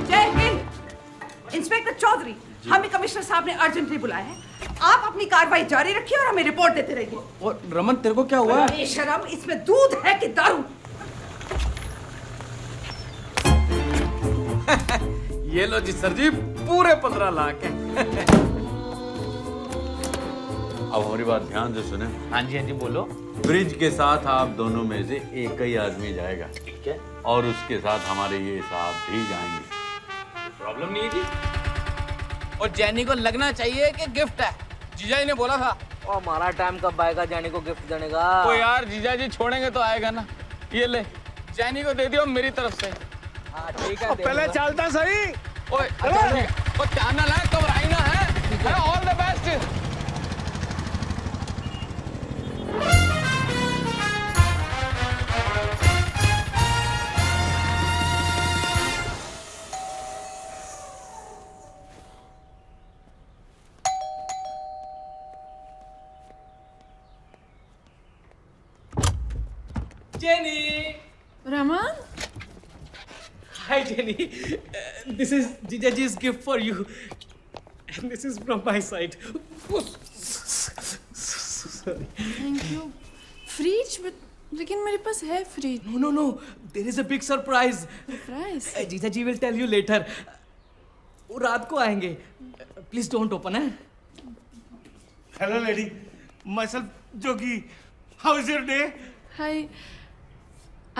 जय हिंद। इंस्पेक्टर चौधरी, हमें कमिश्नर साहब ने अर्जेंटली बुलाया है। आप अपनी कार्रवाई जारी रखिए और हमें रिपोर्ट देते रहिए। और रमन, तेरे को क्या हुआ? बेशरम, इसमें दूध है कि दारू? ये लो जी सर जी, पूरे 15 लाख है। अब हमारी बात ध्यान से सुने। हाँ जी बोलो। फ्रिज के साथ आप दोनों में से एक ही आदमी जाएगा, ठीक है? और उसके साथ हमारे ये साहब भी जाएंगे। प्रॉब्लम नहीं है जी। और जैनी को लगना चाहिए कि गिफ्ट है, जीजा जी ने बोला था। और हमारा टाइम कब आएगा जैनी को गिफ्ट देने का? ओ यार, जीजा जी छोड़ेंगे तो आएगा ना। ये ले, जैनी को दे दियो मेरी तरफ से। हाँ ठीक है, पहले चलता सही। ओए, अच्छा, ध्यान ना लाए, घबराई ना है। All the best. Jenny! Raman? Hi, Jenny. This is Jijaji's gift for you. And this is from my side. Sorry. Thank you. Fridge? But लेकिन मेरे पास है fridge. No. There is a big surprise. Surprise? Jijaji will tell you later. वो रात को आएंगे. Please don't open, eh? Hello, lady. Myself, Jogi. How is your day? Hi.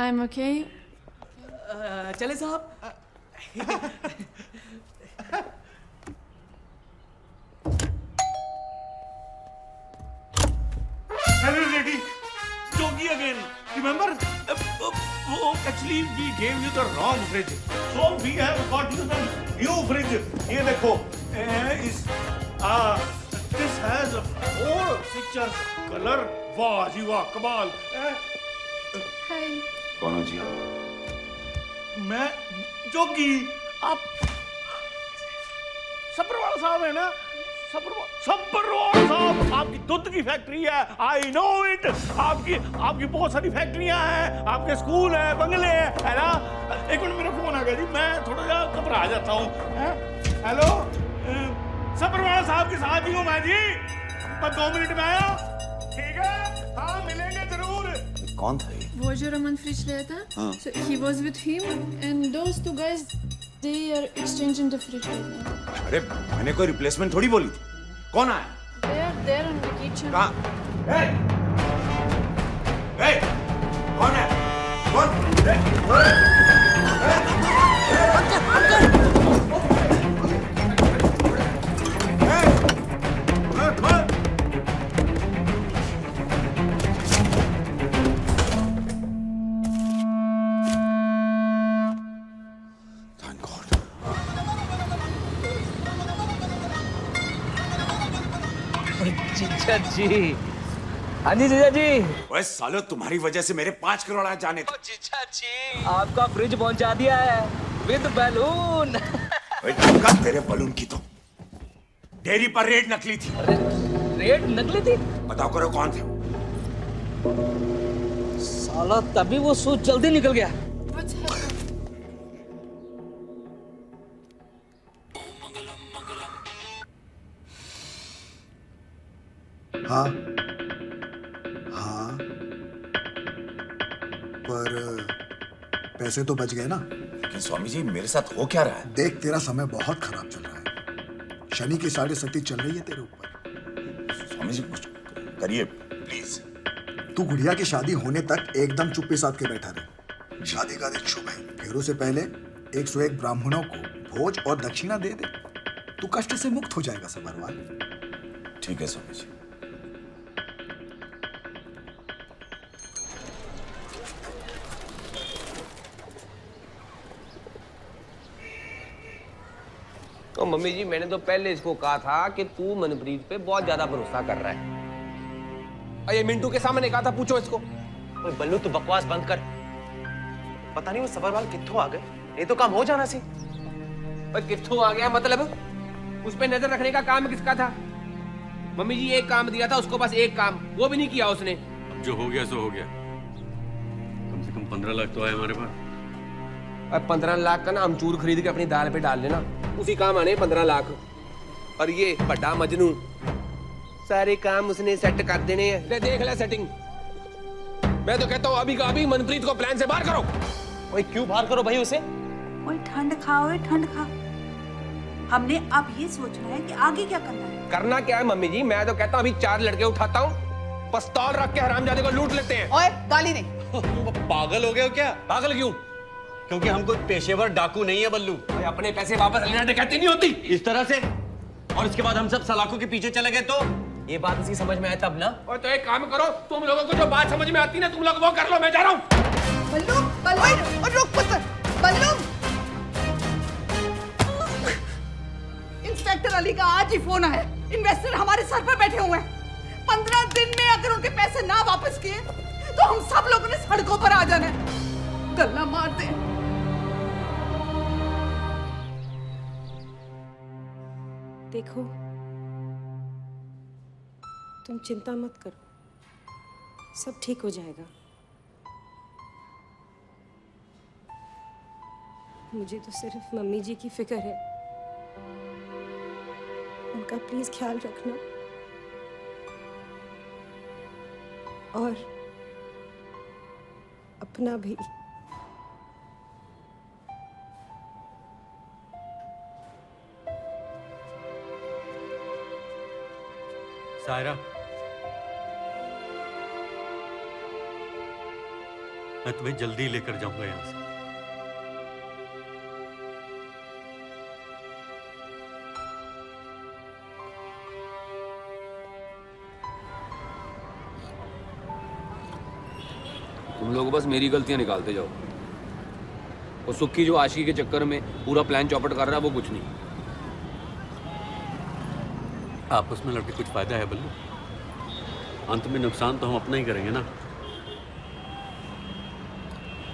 I'm okay. चले साहब? Hello, lady. Jogi again. Remember? Actually, we gave you the wrong fridge. So we have got you the new fridge. ये देखो. This has 4 pictures. Color. वाह जी वाह, कमाल. Hi. कौन हो जी? मैं जोगी. आप सब्बरवाल साहब है ना? सब्बरवाल साहब, आपकी दूध की फैक्ट्री है. I know it. आपकी बहुत सारी फैक्ट्रियां हैं, आपके स्कूल हैं, बंगले हैं, है ना? एक मिनट, मेरा फोन आ गया जी, मैं थोड़ा सा घबरा जाता हूँ. हेलो, सब्बरवाल साहब के साथ ही हूँ मैं जी. बस 2 मिनट में आया. ठीक है, हाँ मिलेंगे जरूर. कौन था ये? वो जो रमन फ्रिज लाया था. हाँ. So he was with him and those 2 guys, they are exchanging the fridge right now. अरे मैंने कोई रिप्लेसमेंट थोड़ी बोली थी. कौन आया? They are there in the kitchen. कहाँ? कौन है? कौन? जीजा जी. हाँ जी जीजा जी. ओए सालो, तुम्हारी वजह से मेरे 5 करोड़ आ जाने थे. जीजा जी, आपका फ्रिज पहुंचा दिया है विद बैलून. तेरे बलून की तो डेयरी पर रेड नकली थी. रेड नकली थी? बताओ करो कौन थे? साला तभी वो सूट जल्दी निकल गया. हाँ हाँ, पर पैसे तो बच गए ना। लेकिन स्वामी जी मेरे साथ हो क्या रहा है? देख, तेरा समय बहुत खराब चल रहा है। शनि की 7.5 चल रही है तेरे ऊपर। स्वामी जी कुछ करिए प्लीज। तू गुड़िया की शादी होने तक एकदम चुप्पी साध के बैठा रहे। शादी का दिन शुभ है, फेरों से पहले 101 ब्राह्मणों को भोज और दक्षिणा दे दे। तू कष्ट से मुक्त हो जाएगा सबरवाल। ठीक है स्वामी जी। तो मम्मी जी मैंने तो पहले इसको कहा था कि तू मनप्रीत पे बहुत ज्यादा भरोसा कर रहा है। ये मिंटू के सामने कहा था, पूछो इसको। ओए बल्लू तू बकवास बंद कर। पता नहीं वो सबरवाल कित्थों आ गए, ये तो काम हो जाना सी। पर कित्थों आ गया मतलब? उस पे नजर रखने का काम किसका था? मम्मी जी एक काम दिया था उसको, बस एक काम, वो भी नहीं किया उसने। अब जो हो गया सो हो गया। कम से कम 15 लाख तो आए हमारे पास। और 15 लाख का ना अमचूर खरीद के अपनी दाल पे डाल लेना, उसी काम आने 15 लाख। और ये बड़ा मजनू, सारे काम उसने सेट कर देने हैं। ले देख ले सेटिंग। मैं तो कहता हूँ अभी का अभी मनप्रीत को प्लान से बाहर करो। ओए क्यों बाहर करो भाई उसे? ओए ठंड खाओ, ठंड खा। हमने अब ये सोचना है कि आगे क्या करना है। करना क्या है मम्मी जी? मैं तो कहता हूँ अभी 4 लड़के उठाता हूँ, पिस्तौल रख के हरामजादे को लूट लेते हैं। ओए गाली नहीं। पागल हो गए हो क्या? पागल क्यों? क्योंकि हम कोई पेशेवर डाकू नहीं है बल्लू। अपने पैसे वापस लेना डकैती नहीं होती इस तरह से। और इसके बाद हम सब सलाखों के पीछे चले गए तो ये बात इसी समझ में आया तब ना। और तो एक काम करो, तुम लोगों को जो बात समझ में आती है ना तुम लोग वो कर लो, मैं जा रहा हूँ। बल्लू, बल्लू, और रुक पुत्र, बल्लू। इंस्पेक्टर अली का आज ही फोन आया। इन्वेस्टर हमारे सर पर बैठे हुए हैं। 15 दिन में अगर उनके पैसे ना वापस किए तो हम सब लोगों ने सड़कों पर आ जाना है। गल्ला मार दे। देखो, तुम चिंता मत करो, सब ठीक हो जाएगा। मुझे तो सिर्फ मम्मी जी की फिक्र है, उनका प्लीज ख्याल रखना। और अपना भी। सायरा, मैं तुम्हें जल्दी लेकर जाऊंगा यहां से। तुम लोग बस मेरी गलतियां निकालते जाओ। और सुक्की जो आशिकी के चक्कर में पूरा प्लान चौपट कर रहा है वो कुछ नहीं। आपस में लड़के कुछ फायदा है बल्लू? अंत में नुकसान तो हम अपना ही करेंगे ना।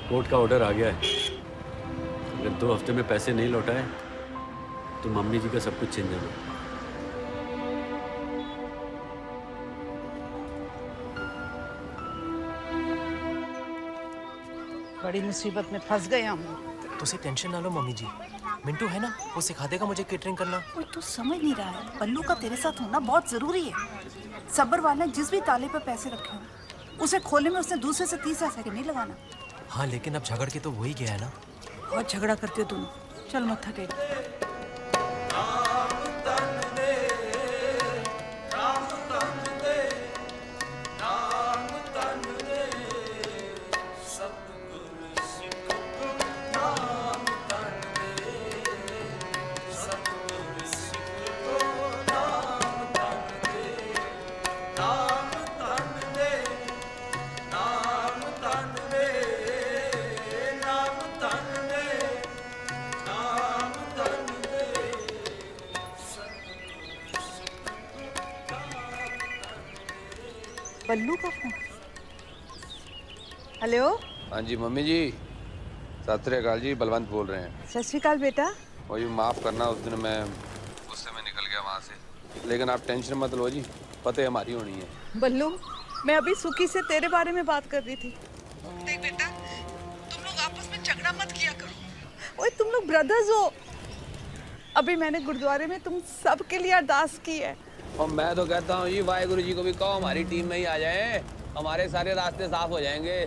कोर्ट का ऑर्डर आ गया है, अगर 2 हफ्ते में पैसे नहीं लौटाए तो मम्मी जी का सब कुछ छीन जाना। बड़ी मुसीबत में फंस गए हम। तो उसे टेंशन ना लो मम्मी जी, मिंटू है ना, वो सिखा देगा मुझे केटरिंग करना। ओए तू समझ नहीं रहा है, बल्लू का तेरे साथ होना बहुत जरूरी है। सब्बरवाल ने जिस भी ताले पर पैसे रखे हो उसे खोलने में उसने दूसरे से तीसरा सेकंड नहीं लगाना। हाँ लेकिन अब झगड़ के तो वही गया है ना। बहुत झगड़ा करते हो तुम, चल मत थके। बल्लू का फोन। हेलो। हाँ जी मम्मी जी, सत श्री अकाल जी, बलवंत बोल रहे हैं। सत श्री अकाल बेटा। वही माफ करना, उस दिन मैं गुस्से में निकल गया वहाँ से, लेकिन आप टेंशन मत लो जी, फतेह हमारी होनी है। बल्लू, मैं अभी सुकी से तेरे बारे में बात कर रही थी। देख बेटा, तुम लोग आपस में झगड़ा मत किया करो। ओए तुम लोग ब्रदर्स हो। अभी मैंने गुरुद्वारे में तुम सब के लिए अरदास की है। और मैं तो कहता हूँ जी वाहिगुरु जी को भी कहो हमारी टीम में ही आ जाए, हमारे सारे रास्ते साफ हो जाएंगे।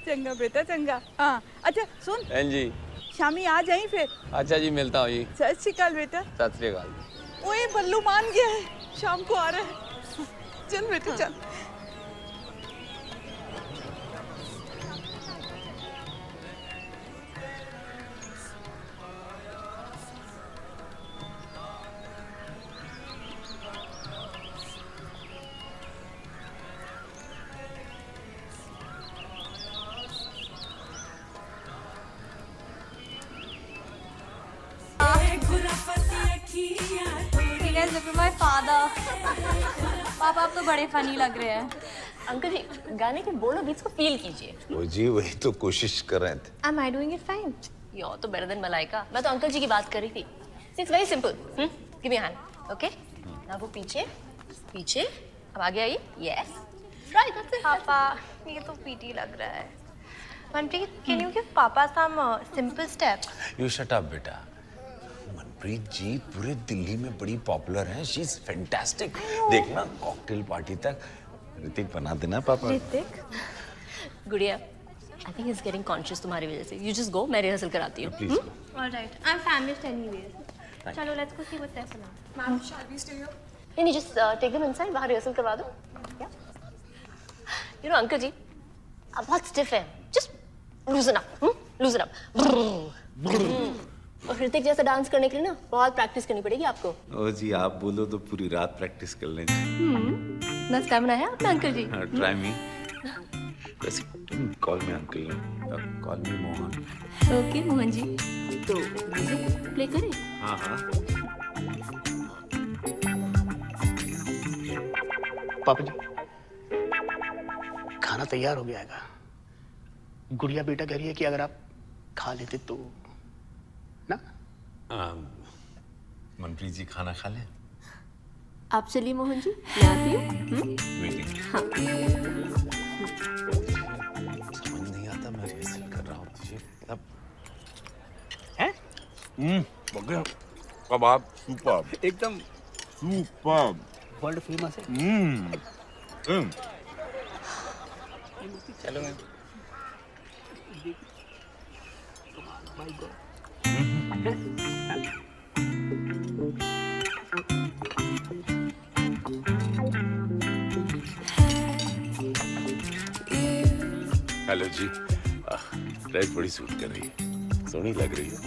चंगा बेटा चंगा। हाँ अच्छा सुन जी शामी आ जाई फिर। अच्छा जी मिलता हूँ जी। सत श्री अकाल बेटा। सत श्री अकाल। ओए बल्लू मान गया है, शाम को आ रहा है। चल बेटा चल। My father. पापा आप तो बड़े फनी लग रहे हैं। अंकल जी गाने के बोलो बीट्स को फील कीजिए। वो जी वही तो कोशिश कर रहे थे। Am I doing it fine? You're तो better than मलाइका। मैं तो अंकल जी की बात कर रही थी। It's very simple. Give me a hand. Okay? now वो पीछे पीछे अब आगे आइए। Yes. Right. That's it. पापा ये तो पीटी लग रहा है। मनप्रीत can you give पापा some simple steps? You shut up बेटा। मनप्रीत जी पूरे दिल्ली में बड़ी पॉपुलर हैं। She is fantastic. देखना कॉकटेल पार्टी तक ऋतिक बना देना पापा। ऋतिक गुड़िया I think he's getting conscious तुम्हारी वजह से। You just go, मैं रिहर्सल कराती हूँ। Please go. All right. I'm famished anyways. चलो let's go see what's there for now. Ma'am, shall we stay here? नहीं just take them inside, बाहर rehearsal करवा दो। Yeah. You know अंकल जी आप बहुत stiff हैं। Just loosen up. Loosen up. और ऋतिक जैसा डांस करने के लिए ना बहुत प्रैक्टिस करनी पड़ेगी आपको। ओ जी आप बोलो तो पूरी रात प्रैक्टिस कर लेंगे। बस क्या बनाया आपने अंकल जी? Try me. वैसे call me uncle, call me Mohan. Okay Mohan ji, तो म्यूजिक प्ले करें? हाँ हाँ। पापा जी खाना तैयार हो गया है। गुड़िया बेटा कह रही है कि अगर आप खा लेते तो ना। मनप्रीत जी खाना खा लें? आप चलिए मोहन जी, मैं आती हूँ। वेटिंग। हाँ। समझ नहीं आता मैं रिहर्सल कर रहा हूँ तुझे अब। हैं? बगैर कबाब सुपर। एकदम सुपर। वर्ल्ड फेमस है। चलो मैम। My God. हेलो जी, ड्रेस बड़ी सूट कर रही है, सोहनी लग रही है।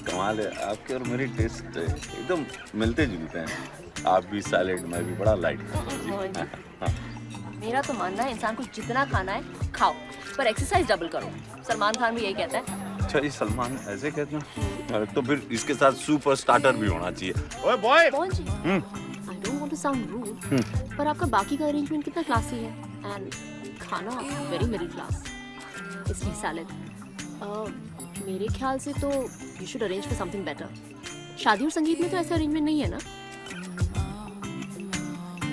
कमाल है, आपके और मेरी टेस्ट एकदम मिलते जुलते हैं। आप भी सैलेड, मैं भी बड़ा लाइट। मेरा तो मानना है इंसान को जितना खाना है खाओ, पर एक्सरसाइज डबल करो। सलमान खान भी यही कहता है। अच्छा ये सलमान ऐसे कहते हैं? तो फिर इसके साथ सुपर स्टार्टर भी होना चाहिए। ओए boy. I don't want to sound rude, पर आपका बाकी का अरेंजमेंट कितना क्लासी है एंड खाना वेरी मिडिल क्लास, इसलिए सैलेड। मेरे ख्याल से तो you should arrange for something better. शादी और संगीत में तो ऐसा अरेंजमेंट नहीं है ना?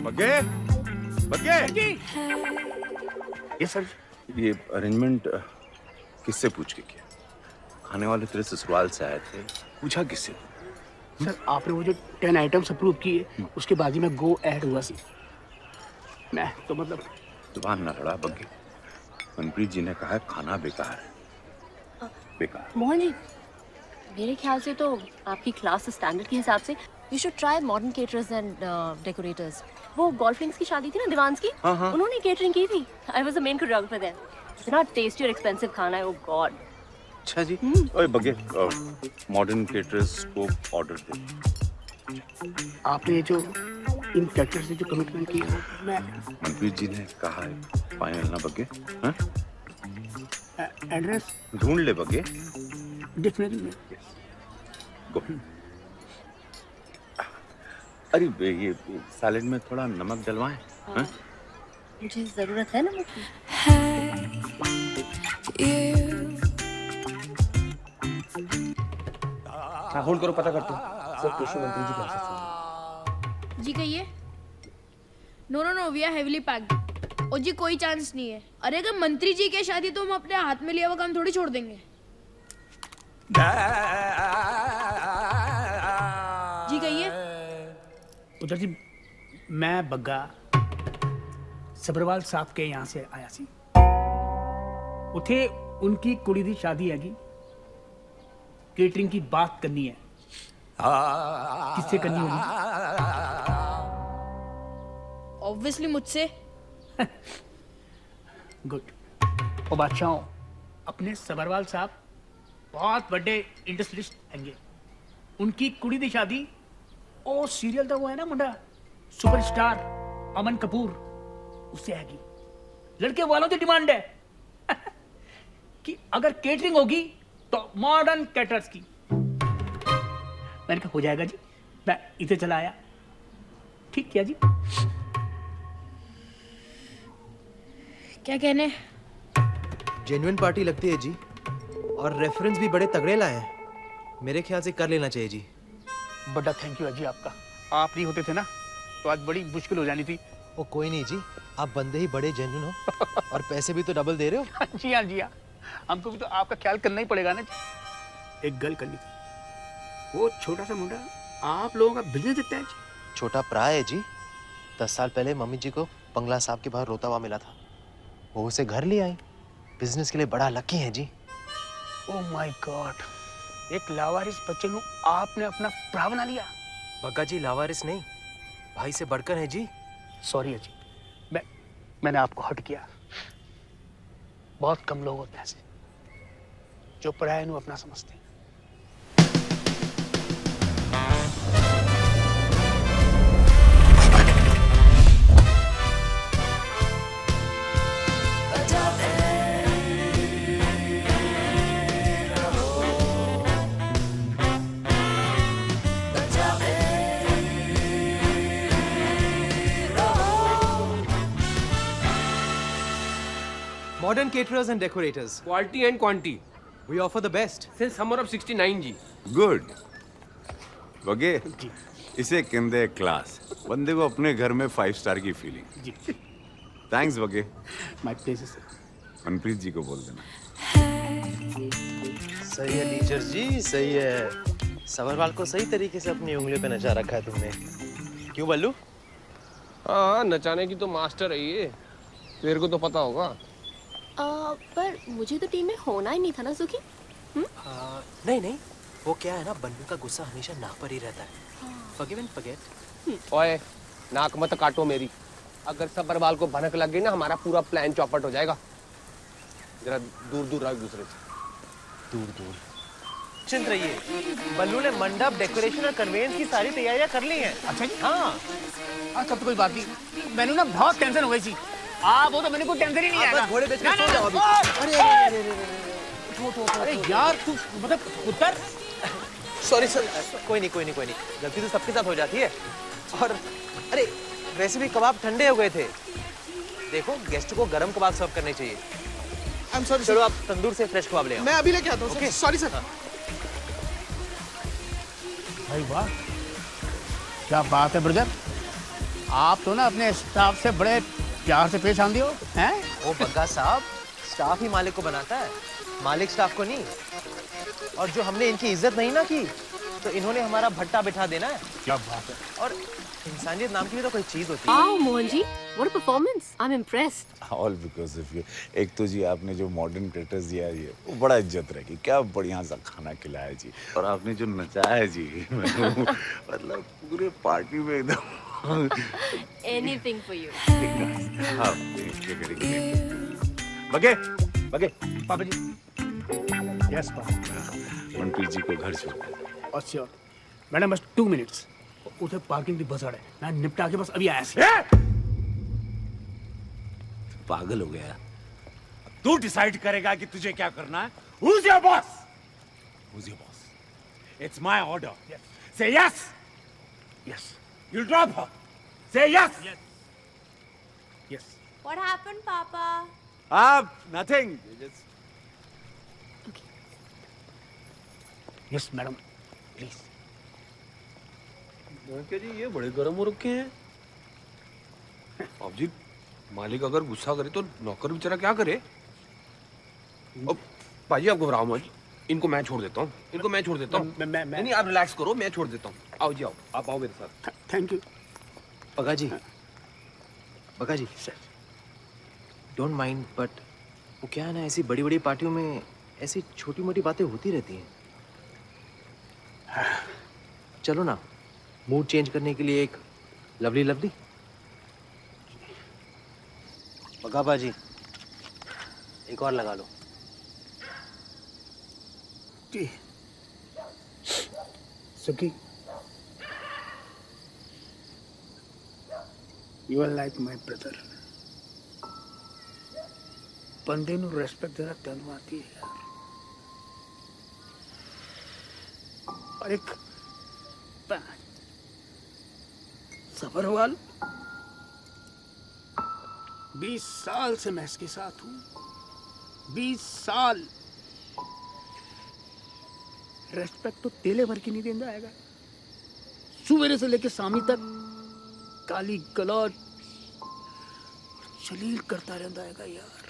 बग्गे, बग्गे। ये सर ये अरेंजमेंट किससे पूछ के किया? खाने वाले तेरे ससुराल से आए थे, पूछा किससे? सर आपने वो जो 10 आइटम्स अप्रूव किए उसके बाद ही मैं गो ऐड हुआ सी। मैं तो मतलब जुबान न लड़ा बग्गे। मनप्रीत जी ने कहा है खाना बेकार है, बेकार। मोहन जी मेरे ख्याल से तो आपकी क्लास स्टैंडर्ड के हिसाब से you should try modern caterers and decorators. वो गोल्फ लिंक्स की शादी थी ना दीवान्स की, उन्होंने केटरिंग की थी। I was the main choreographer there. इतना टेस्टी और एक्सपेंसिव खाना है, ओ गॉड। अच्छा जी। ओए बग्गे, मॉडर्न केटरर्स को ऑर्डर दे। आपने जो इन कैरेक्टर से जो कमिटमेंट की है, मैं मनप्रीत जी ने कहा है फाइनल ना बग्गे। हाँ? एड्रेस ढूंढ ले बग्गे। डेफिनेटली। गो। अरे ये सैलेड में थोड़ा नमक डलवाएं। हाँ? मुझे जरूरत है नमक की। हाँ होल्ड करो, पता करते हैं। सर कृषि मंत्री जी कैसे हैं? जी कहिए। No no no we are heavily packed. ओ जी कोई चांस नहीं है। अरे अगर मंत्री जी की शादी तो हम अपने हाथ में लिया हुआ काम थोड़ी छोड़ देंगे। जी कहिए। उधर जी मैं बग्गा सबरवाल साहब के यहाँ से आया सी उथे उनकी कुड़ी दी शादी हैगी केटरिंग की बात करनी है किससे करनी होगी ऑब्वियसली मुझसे गुड ओ बादशाहों अपने सबरवाल साहब बहुत बड़े इंडस्ट्रियलिस्ट हैंगे उनकी कुड़ी दी शादी ओ सीरियल था वो है ना मुंडा सुपरस्टार अमन कपूर उससे आएगी लड़के वालों की डिमांड है कि अगर केटरिंग होगी तो मॉडर्न कैटरर्स की मैंने कहा हो जाएगा जी मैं इधर चला आया ठीक किया जी क्या कहने जेन्युइन पार्टी लगती है जी और रेफरेंस भी बड़े तगड़े लाए हैं मेरे ख्याल से कर लेना चाहिए जी बड़ा थैंक यू अजी आपका आप नहीं होते थे ना तो आज बड़ी मुश्किल हो जानी थी वो कोई नहीं जी आप बंदे ही बड़े जेन्युइन हो और पैसे भी तो डबल दे रहे हो जी हाँ जी हाँ हमको भी तो आपका ख्याल करना ही पड़ेगा ना जी एक गल करनी थी वो छोटा सा मुंडा आप लोगों का बिजनेस देता है जी छोटा प्राय है जी 10 साल पहले मम्मी जी को बंगला साहब के बाहर रोता हुआ मिला था वो उसे घर ले आई बिजनेस के लिए बड़ा लकी है जी ओह माय गॉड एक लावारिस बच्चे को आपने अपना भरा बना लिया बग्गा जी लावारिस नहीं भाई से बढ़कर है जी सॉरी अजी मैंने आपको हट किया बहुत कम लोग होते हैं ऐसे जो पराये ਨੂੰ अपना समझते हैं Modern caterers and decorators. Quality and quantity. We offer the best. Since summer of 69 जी. गुड वगे इसे कहते क्लास बंदे को अपने घर में 5 स्टार की फीलिंग जी थैंक्स वगे माय प्लेजेस सर मनप्रीत जी को बोल देना सही है टीचर जी सही है सबरवाल को सही तरीके से अपनी उंगलियों पे नचा रखा है तुमने क्यों बल्लू हाँ नचाने की तो मास्टर है ये तेरे को तो पता होगा पर मुझे तो टीम में होना ही नहीं था ना सुखी नहीं नहीं वो क्या है ना बल्लू का गुस्सा हमेशा नाक पर ही रहता है forgive and forget ओए नाक मत काटो मेरी अगर सबरवाल को भनक लग गई ना हमारा पूरा प्लान चौपट हो जाएगा जरा दूर दूर रहो एक दूसरे से दूर दूर चिंत रहिए बल्लू ने मंडप डेकोरेशन और कन्वेंस की सारी तैयारियां कर ली हैं अच्छा जी हाँ आज कब तो कोई बात नहीं मैंने ना बहुत टेंशन हो गई थी आप वो तो मैंने कोई टेंशन ही नहीं आया घोड़े बेच के सो जाओ अभी अरे यार तू मतलब उतर सॉरी सर कोई नहीं गलती तो सबके साथ हो जाती है और अरे वैसे भी कबाब ठंडे हो गए थे देखो गेस्ट को गरम कबाब सर्व करने चाहिए आई एम सॉरी चलो आप तंदूर से फ्रेश कबाब ले आओ मैं अभी लेके आता हूँ सॉरी सर भाई वाह क्या बात है ब्रदर आप तो ना अपने स्टाफ से बड़े प्यार से पेश आंदे हो हैं ओ बग्गा साहब स्टाफ ही मालिक को बनाता है मालिक स्टाफ को नहीं और जो हमने इनकी इज्जत नहीं ना की तो इन्होंने हमारा भट्टा बिठा देना है क्या बात है और इंसानियत नाम की भी तो कोई चीज होती है wow Mohan ji what a performance I am impressed all because of you एक तो जी आपने जो मॉडर्न क्रिएटर्स दिया है वो बड़ा इज्जत रहेगी क्या बढ़िया सा खाना खिलाया जी और आपने जो नचाया जी मतलब पूरे पार्टी में एकदम एनीथिंग फॉर यू हाँ बगे बगे पापा जी यस पापा मनप्रीत जी को घर छोड़ और श्योर मैडम बस 2 मिनट्स उधर पार्किंग की बस अड़े मैं निपटा के बस अभी आया सी पागल हो गया तू डिसाइड करेगा कि तुझे क्या करना है Who's your boss? Who's your boss? It's my order. Yes. Say yes. Yes. You'll drop her. Say yes. Yes. Yes. What happened, Papa? Nothing. Just... Yes, madam. Please. क्या जी ये बड़े गर्म हो रखे हैं अब जी मालिक अगर गुस्सा करे तो नौकर बेचारा क्या करे अब भाजी आप घबराओ मत इनको मैं छोड़ देता हूँ मैं नहीं आप रिलैक्स करो मैं छोड़ देता हूँ आओ जी आओ आप आओ मेरे साथ थैंक यू पगा जी, डोंट माइंड, बट वो क्या है ना, ऐसी बड़ी बड़ी पार्टियों में ऐसी छोटी मोटी बातें होती रहती हैं। चलो ना, मूड चेंज करने के लिए एक लवली लवली। पगा बाजी, एक और लगा लो। जी सुखी, you are like my brother. बंदे ਨੂੰ ਰਿਸਪੈਕਟ ਦੇਣਾ ਤੈਨੂੰ ਆਤੀ ਹੈ ਯਾਰ। और एक सफरवाल, 20 साल से मैं इसके साथ हूं, 20 साल। रेस्पेक्ट तो तेले भर की नहीं देता आएगा। सुबह से लेके शामी तक काली गलौज जलील करता रहता है यार।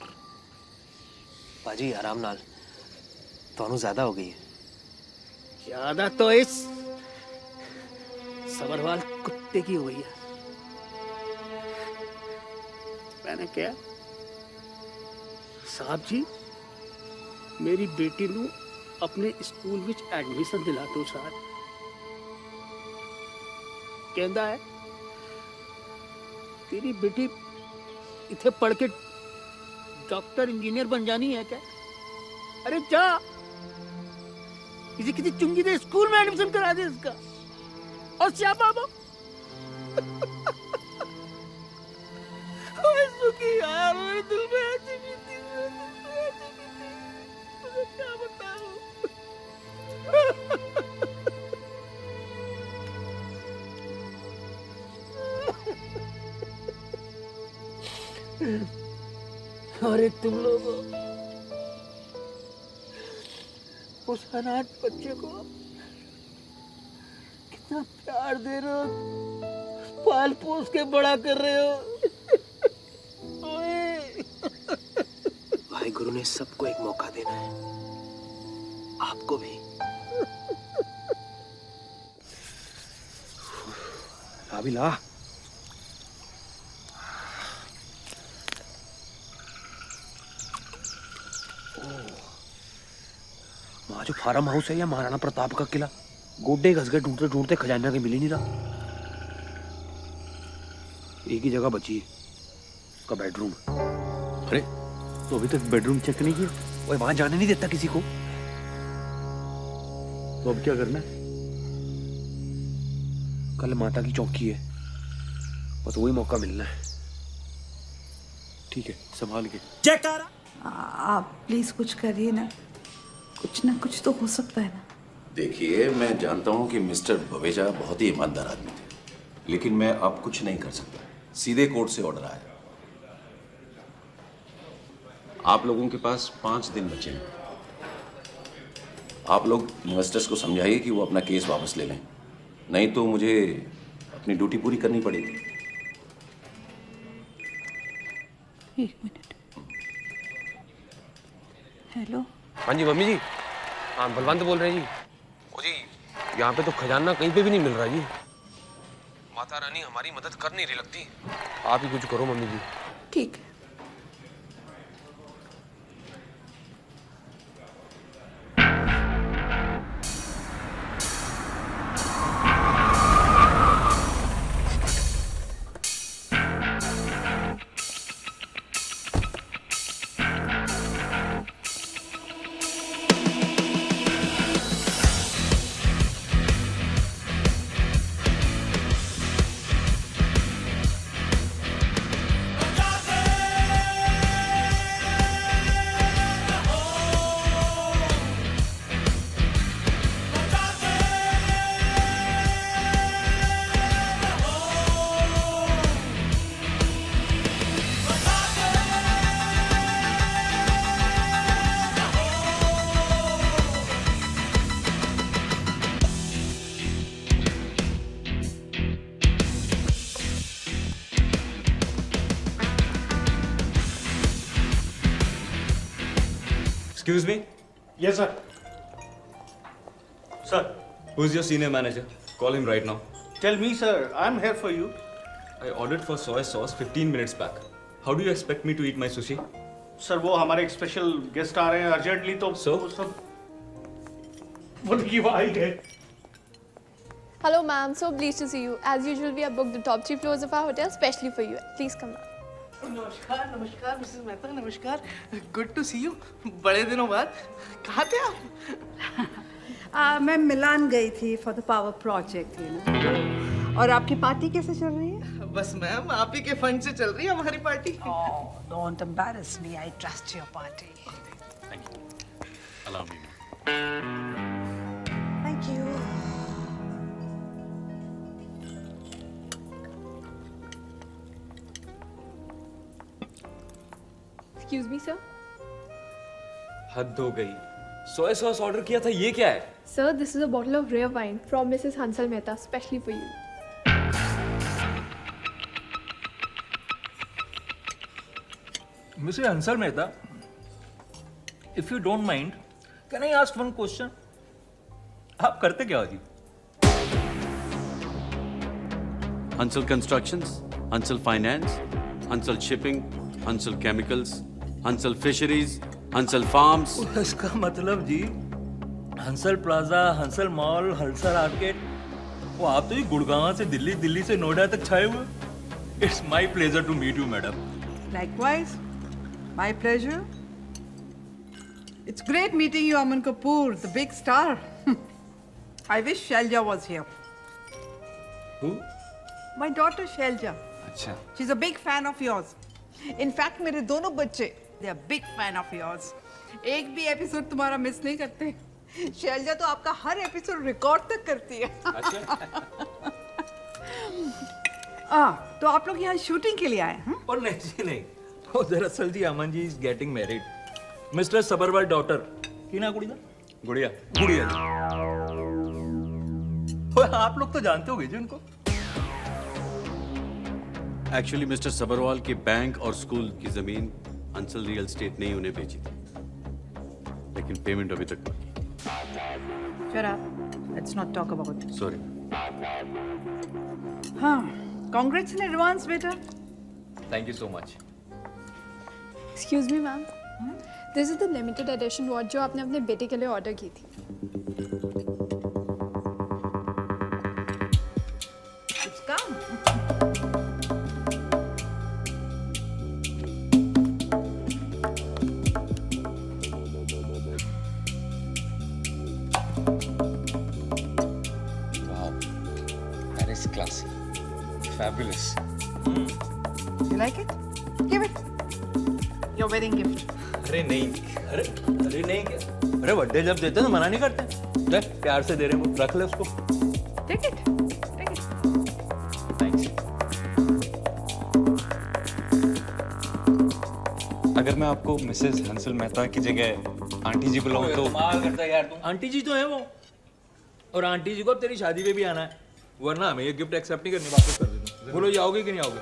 बाजी आराम नाल, दोनों ज्यादा हो गई है। ज्यादा तो इस सबरवाल कुत्ते की हो गई है। मैंने क्या साहब जी, मेरी बेटी नू अपने स्कूल विच एडमिशन दिला दो साहब। कहता है तेरी बेटी इथे पढ़ के डॉक्टर इंजीनियर बन जानी है क्या? अरे जा किसी चुंगी दे स्कूल में एडमिशन करा दे इसका। और श्याम बाबू सुखी यार, मेरे दिल में ऐसी बीती, तुझे क्या बताऊं। अरे तुम लोग उस अनाथ बच्चे को कितना प्यार दे रहे हो, पाल पोस के बड़ा कर रहे हो। भाई गुरु ने सबको एक मौका देना है, आपको भी। अभी ला। वहाँ जो फार्म हाउस है या महाराणा प्रताप का किला, गोड्डे घस गए ढूंढते ढूंढते, खजाना के मिल ही नहीं रहा। एक ही जगह बची है, उसका बेडरूम। अरे तो अभी तक बेडरूम चेक नहीं किया? वो वहां जाने नहीं देता किसी को। तो अब क्या करना है? कल माता की चौकी है, बस वही मौका मिलना है। ठीक है, संभाल के। आप प्लीज कुछ करिए ना, कुछ ना कुछ तो हो सकता है ना। देखिए, मैं जानता हूं कि मिस्टर बवेजा बहुत ही ईमानदार आदमी थे, लेकिन मैं अब कुछ नहीं कर सकता। सीधे कोर्ट से ऑर्डर आया। आप लोगों के पास 5 दिन बचे हैं। आप लोग इन्वेस्टर्स को समझाइए कि वो अपना केस वापस ले लें, नहीं तो मुझे अपनी ड्यूटी पूरी करनी पड़ेगी। एक मिनट। हेलो। हाँ जी मम्मी जी। हाँ बलवंत बोल रहे हैं जी। ओ जी, यहाँ पे तो खजाना कहीं पे भी नहीं मिल रहा जी। माता रानी हमारी मदद कर नहीं रही लगती। आप ही कुछ करो मम्मी जी। ठीक है। Excuse me? Yes, sir. Sir, who's your senior manager? Call him right now. Tell me, sir. I'm here for you. I ordered for soy sauce 15 minutes back. How do you expect me to eat my sushi? Sir वो हमारे एक special guest आ रहे हैं urgently तो वो सब उनकी Y है। Hello ma'am, so pleased to see you. As usual, we have booked the top 3 floors of our hotel specially for you. Please come now. नमस्कार नमस्कार मिसेस मेहता, नमस्कार। गुड टू सी यू, बड़े दिनों बाद। कहाँ थे आप? मैं मिलान गई थी फॉर द पावर प्रोजेक्ट और आपकी पार्टी कैसे चल रही है? बस मैम आप ही के फंड से चल रही है हमारी party. Don't embarrass me, I trust your party. Thank you. Allow me. Thank you. Excuse me, sir. हद हो गई। सोया सॉस ऑर्डर किया था, ये क्या है? Sir, this is a bottle of rare wine from Mrs. Hansal Mehta, specially for you. Mr. Hansal Mehta, if you don't mind, can I ask one question? आप करते क्या हो जी? Hansal Constructions, Hansal Finance, Hansal Shipping, Hansal Chemicals, Hansal Fisheries, Hansal Farms. इसका मतलब जी Hansal plaza, Hansal mall, Hansal arcade, वो आप तो ये गुड़गांव से दिल्ली, दिल्ली से नोएडा तक छाए हुए। It's my pleasure to meet you madam. Likewise, my pleasure. It's great meeting you, Aman Kapoor, the big star. I wish Shailja was here. Who? My daughter Shailja. अच्छा। She's a big fan of yours. In fact, मेरे दोनों बच्चे, they are big fan of yours. एक भी episode तुम्हारा miss नहीं करते। शैलजा तो आपका हर एपिसोड रिकॉर्ड तक करती है। तो आप लोग यहाँ शूटिंग के लिए आए हैं? और नहीं जी नहीं, वो दरअसल जी Aman ji is getting married. Mister Sabarwal daughter की ना गुड़िया? गुड़िया। गुड़िया जी। आप लोग तो जानते होगे जी उनको। एक्चुअली मिस्टर सबरवाल के बैंक और स्कूल की जमीन अंसल रियल एस्टेट ने ही उन्हें बेची थी, लेकिन पेमेंट अभी तक बाकी। Shut up. Let's not talk about it. Sorry. हाँ, congrats in advance, बेटा। Thank you so much. Excuse me, ma'am. This is the limited edition watch जो आपने अपने बेटे के लिए ऑर्डर की थी। It's come. Classy. Fabulous. You like it? Give it. Your wedding gift. अरे नहीं, अरे नहीं क्या? अरे बर्थडे जब देते हैं तो मना नहीं करते। ले प्यार से दे रहे हैं, रख ले उसको। Take it. Take it. Thanks. अगर मैं आपको मिसेस हंसल मेहता की जगह आंटी जी बुलाऊं तो? कमाल करता है यार तुम। आंटी जी तो है वो, और आंटी जी को अब तेरी शादी पे भी आना है, वरना हमें ये गिफ्ट एक्सेप्ट नहीं करनी, वापस कर देना। बोलो जाओगे कि नहीं आओगे?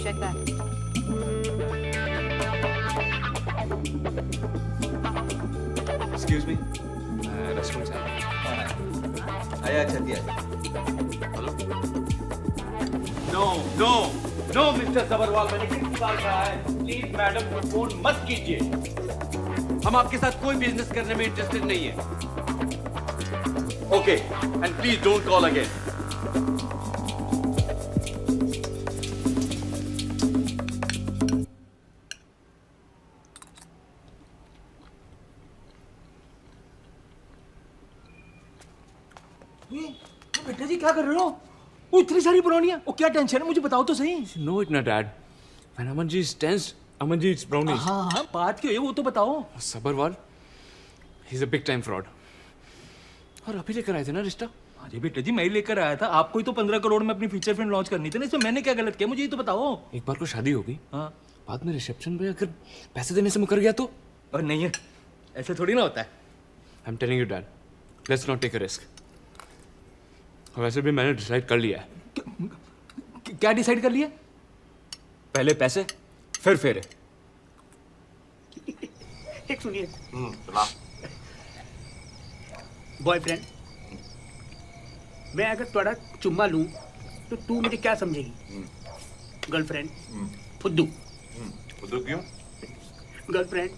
Check that. Excuse me. Restroom से आया चलिए। Hello. No no no Mr Sabharwal, मैंने कितनी बार कहा है, प्लीज मैडम को फोन मत कीजिए। हम आपके साथ कोई बिजनेस करने में इंटरेस्टेड नहीं है। Okay, and please don't call again. बेटा जी क्या कर रहे हो? वो इतनी सारी ब्राउनियां, वो क्या टेंशन है मुझे बताओ तो सही। नो इट ना dad, when Aman ji is tensed, Aman ji it's brownies. हाँ बात क्यों है वो तो बताओ। Sabharwal he is a big time fraud. और अभी लेकर आए थे ना रिश्ता? अरे बेटा जी मैं ही लेकर आया था, आपको ही तो 15 करोड़ में अपनी फीचर फिल्म लॉन्च करनी थी ना, इसमें मैंने क्या गलत किया मुझे ये तो बताओ। एक बार को शादी हो गई, हाँ बाद में रिसेप्शन पे अगर पैसे देने से मुकर गया तो? और नहीं है, ऐसे थोड़ी ना होता है। I am telling you dad, let's not take a risk. वैसे भी मैंने डिसाइड कर लिया है। क्या डिसाइड कर लिया? पहले पैसे फिर फेरे। एक सुनिए, बॉयफ्रेंड, मैं अगर थोड़ा चुम्मा लूं तो तू मुझे क्या समझेगी? गर्लफ्रेंड, फुद्दू। फुद्दू क्यों? गर्लफ्रेंड,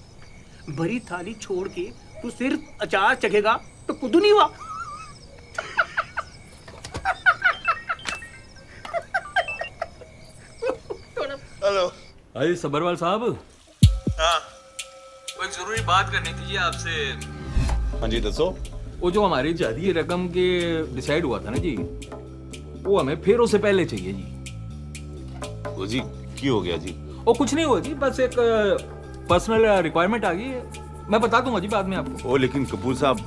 भरी थाली छोड़ के तू सिर्फ अचार चखेगा तो फुद्दू नहीं हुआ? हेलो। अरे सबरवाल साहब, हाँ कोई जरूरी बात करनी थी जी आपसे। हाँ जी दसो। वो जो हमारी जादी रकम के डिसाइड हुआ था ना जी, वो हमें फेरों से पहले चाहिए जी। वो जी क्यों हो गया जी? वो कुछ नहीं हुआ जी, बस एक पर्सनल रिक्वायरमेंट आ गई है। मैं बता दूंगा जी बाद में आपको। ओ लेकिन कपूर साहब,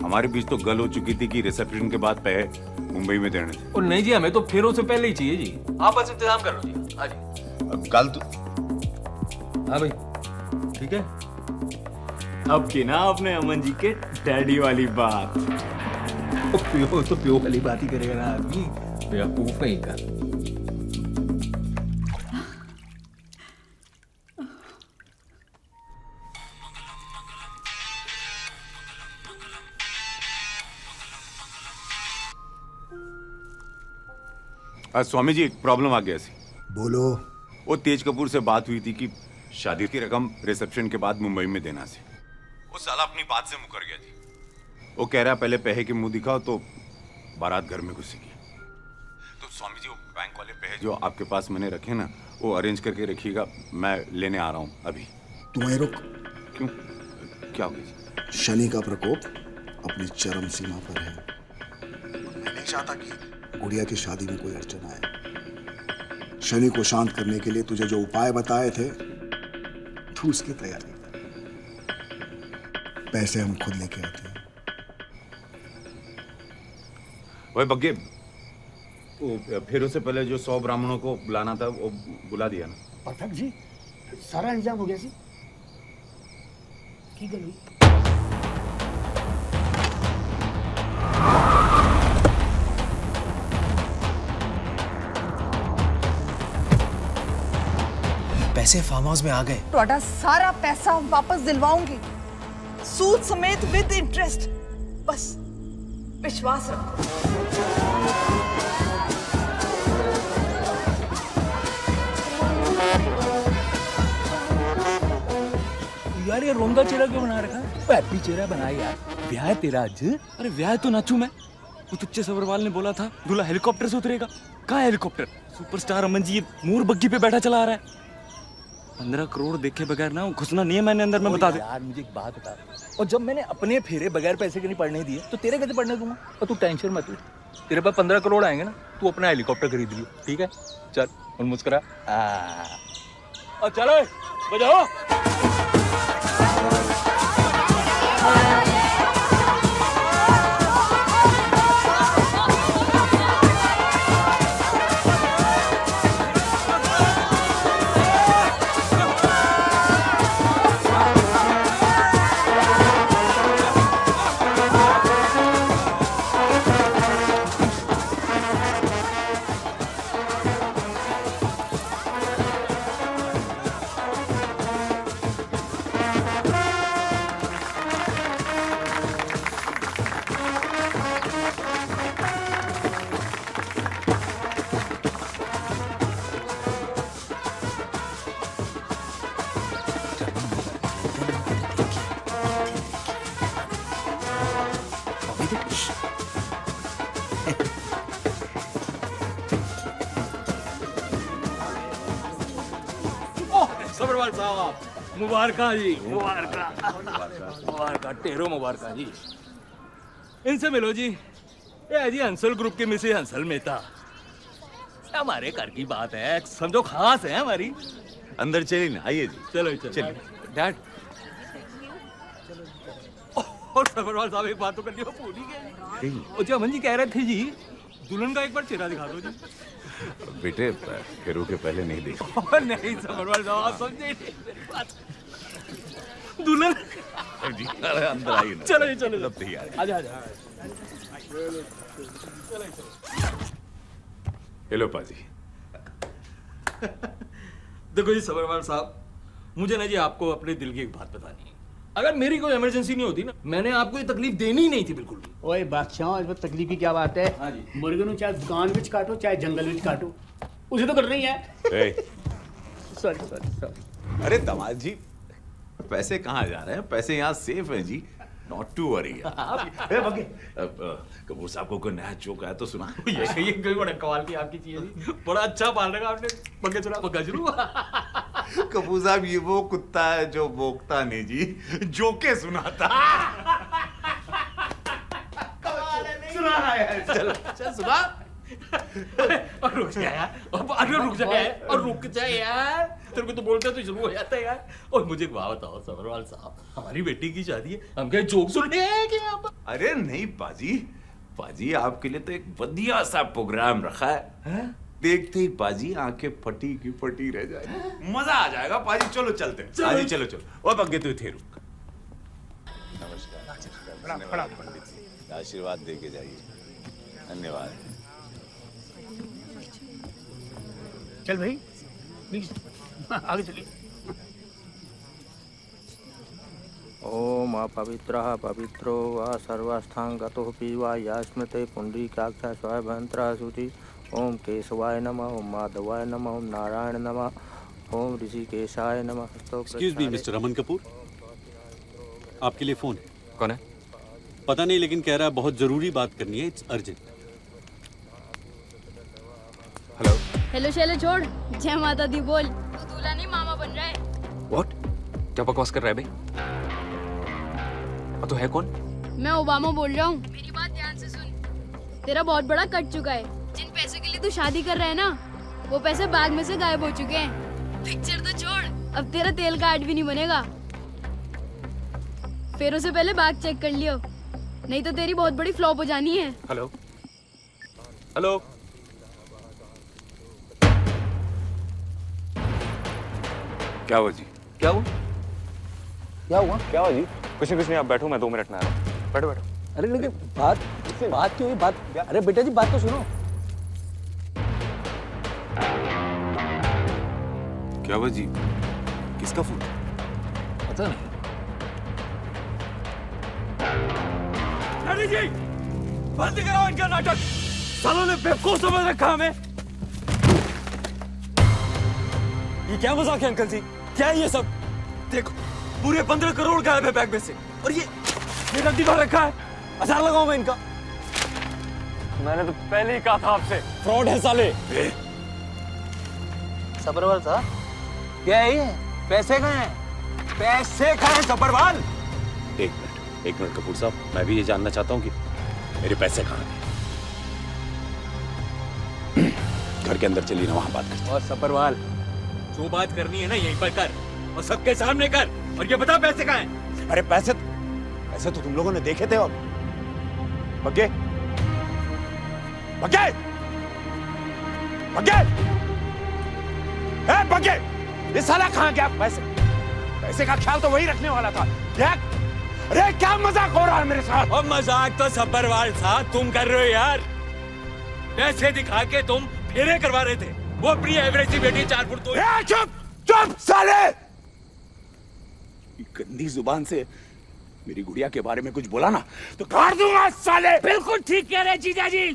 हमारे बीच तो गल हो चुकी थी कि रिसेप्शन के बाद पैसे मुंबई में देने थे। और नहीं जी, हमें तो फेरों से पहले ही चाहिए जी। आप बस इंतजाम कर लो जी। हाँ जी। अब कल तो हाँ भाई ठीक है। अब की ना आपने अमन जी के डैडी वाली बात। प्यो तो प्यो वाली बात ही करेगा ना आदमी, बेवकूफ नहीं का। स्वामी जी एक प्रॉब्लम आ गया सी। बोलो। वो तेज कपूर से बात हुई थी कि शादी की रकम रिसेप्शन के बाद मुंबई में देना से। वो साला अपनी बात से मुकर गया जी। वो कह रहा पहले पैसे के मुंह दिखाओ तो बारात घर में घुसेगी। तो स्वामी जी वो बैंक वाले पैसे जो आपके पास मैंने रखे ना, वो अरेंज करके रखिएगा, मैं लेने आ रहा हूँ अभी। तू वहीं रुक। क्यों, क्या हो गया जी? शनि का प्रकोप अपनी चरम सीमा पर है। मैं नहीं चाहता कि गुड़िया की शादी में कोई अड़चन आए। शनि को शांत करने के लिए तुझे जो उपाय बताए थे, तू उसकी तैयारी कर। पैसे हम खुद लेके आते हैं। वही बग्गे, वो फेरों से पहले जो 100 ब्राह्मणों को बुलाना था वो बुला दिया ना? परफेक्ट जी, सारा इंतजाम हो गया जी। की गल हुई? पैसे फार्म हाउस में आ गए। ਤੁਹਾਡਾ सारा पैसा वापस दिलवाऊंगी, सूद समेत विद इंटरेस्ट। बस विश्वास रखो। यार ये रोंदा चेहरा क्यों बना रखा है? हैप्पी चेहरा बनाया यार। ब्याह है तेरा आज? अरे ब्याह तो नाचू मैं। वो तुच्चे सबरवाल ने बोला था दूल्हा हेलीकॉप्टर से उतरेगा। कहाँ हेलीकॉप्टर? सुपरस्टार अमन जी ये मोर बग्गी पे बैठा चला आ रहा है। 15 करोड़ देखे बगैर ना घुसना नहीं है मैंने अंदर में, बता दे। यार मुझे एक बात बता, और जब मैंने अपने फेरे बगैर पैसे के नहीं पढ़ने दिए तो तेरे कैसे पढ़ने दूंगा? और तू टेंशन मत ले, तेरे पास 15 करोड़ आएंगे ना, तू अपना हेलीकॉप्टर खरीद लियो, ठीक है? चल और मुस्कुरा। और चलो बजाओ। सबरवाल साहब मुबारका जी, मुबारका मुबारका, टेरो मुबारका जी। इनसे मिलो जी, ये है जी हंसल ग्रुप के मिसेस हंसल मेहता। हमारे घर की बात है, समझो खास है हमारी। अंदर चलिए ना, आइए जी। चलो चलो डैड। और सबरवाल साहब एक बात तो करनी भूल ही गए। और जो अमन जी कह रहे थे जी, दुल्हन का एक बार चेहरा दिखा दो जी। बेटे फेरों के पहले नहीं देखा। नहीं सबरवाल साहब समझे नहीं बात। दुल्हन जी अंदर आइए ना। चलो चलो सब तैयार है। आजा आजा। हेलो पाजी। देखो जी सबरवाल साहब, मुझे ना जी आपको अपने दिल की एक बात बतानी है। अगर मेरी कोई इमरजेंसी नहीं होती ना, मैंने आपको ये तकलीफ देनी ही नहीं थी बिल्कुल भी। ओए बादशाह, इसमें तकलीफ की क्या बात है? हाँ जी। मुर्गे नु चाहे दुकान विच काटो चाहे जंगल विच काटो, उसे तो करना ही है। Sorry sorry sorry. अरे दामाद जी, पैसे कहाँ जा रहे हैं? पैसे यहाँ सेफ हैं जी, नॉट टू वरी। कपूर साहब को कोई नया जोक आया तो सुना। ये कोई बड़ा कमाल की आपकी चीज है, बड़ा अच्छा पाल रखा आपने। बग्गे चुरा बग्गा शुरू। कपूर साहब, ये वो कुत्ता है जो भोंकता नहीं जी, जोके सुनाता। सुना है, चल चल सुना। और रुक जा यार, अरे रुक जा यार, और रुक जा यार। तेरे को तो बोलते तो शुरू हो जाता है यार। और मुझे एक बात बताओ सबरवाल साहब, हमारी बेटी की शादी है, हम क्या जोक सुनने आए क्या यहाँ पर? अरे नहीं पाजी, पाजी आपके लिए तो एक बढ़िया सा प्रोग्राम रखा है। देखते ही पाजी आंखें फटी की फटी रह जाएगी, मजा आ जाएगा। पाजी चलो चलते हैं। पाजी चलो चलो। और बग्गे तू थे रुक। नमस्कार, पंडित जी, आशीर्वाद दे के जाइए। धन्यवाद। चल भाई प्लीज आगे चलिए। ओम अपवित्रः पवित्रो वा सर्वास्थांगतोऽपि वा या स्मृते पुण्डरीकाक्षा स्वाभ्यन्तरः शुचि। ओम केशवाय नमः, ओम माधवाय नमः, ओम नारायण नमः, ओम ऋषिकेशाय नमः। Excuse me mister Raman Kapoor, आपके लिए फोन है। कौन है? पता नहीं, लेकिन कह रहा है बहुत जरूरी बात करनी है, it's urgent. Hello hello Shelley छोड़, जय माता दी बोल। तू दूल्हा नहीं मामा बन रहा है। व्हाट? क्या बकवास कर रहा है भाई? तो है कौन? मैं ओबामा बोल रहा हूँ। मेरी बात ध्यान से सुन, तेरा बहुत बड़ा कट चुका है। जिन पैसों के लिए तू शादी कर रहा है ना, वो पैसे बैग में से गायब हो चुके हैं। पिक्चर तो छोड़, अब तेरा तेल का ऐड भी नहीं बनेगा। फिर उससे पहले बैग चेक कर लियो, नहीं तो तेरी बहुत बड़ी फ्लॉप हो जानी है। हेलो हेलो, क्या हुआ जी? क्या हुआ? क्या हुआ? क्या हुआ जी? कुछ नहीं आप बैठो, मैं 2 मिनट में आ रहा हूँ। बैठो बैठो। अरे लेकिन बात क्यों हुई? बात, अरे बेटा जी बात तो सुनो। क्या हुआ जी? किसका फोन? पता नहीं। अरे जी, बंद करो इनका नाटक। सालों ने बेवकूफ समझ रखा हमें। ये क्या मजाक है अंकल जी? क्या है ये सब? देखो पूरे 15 करोड़ गायब है बैग में से, और ये गलती कर रखा है। 1000 लगाऊं मैं इनका? मैंने तो पहले ही कहा था आपसे, फ्रॉड है साले। सबरवाल साहब, क्या है ये? पैसे कहाँ हैं? पैसे कहाँ हैं सबरवाल? एक मिनट कपूर साहब, मैं भी ये जानना चाहता हूँ कि मेरे पैसे कहाँ हैं। घर के अंदर चलिए ना, वहां बात करते हैं। और सबरवाल, जो बात करनी है ना यहीं पर कर, और सबके सामने कर। और ये बता पैसे कहाँ हैं? अरे पैसे तो तुम लोगों ने देखे थे। और बग्गे बग्गे बग्गे, बग्गे, ये साला कहाँ गया? पैसे का ख्याल तो वही रखने वाला था। देख, अरे क्या मजाक हो रहा है मेरे साथ? और मजाक तो सब्बरवाल साहब तुम कर रहे हो यार। पैसे दिखा के तुम फेरे करवा रहे थे। वो अपनी एवरेज सी बेटी 4 फुट तो। चुप चुप साले! गंदी जुबान से मेरी गुड़िया के बारे में कुछ बोला ना तो काट दूंगा साले। बिल्कुल ठीक कह रहे जीजा जी।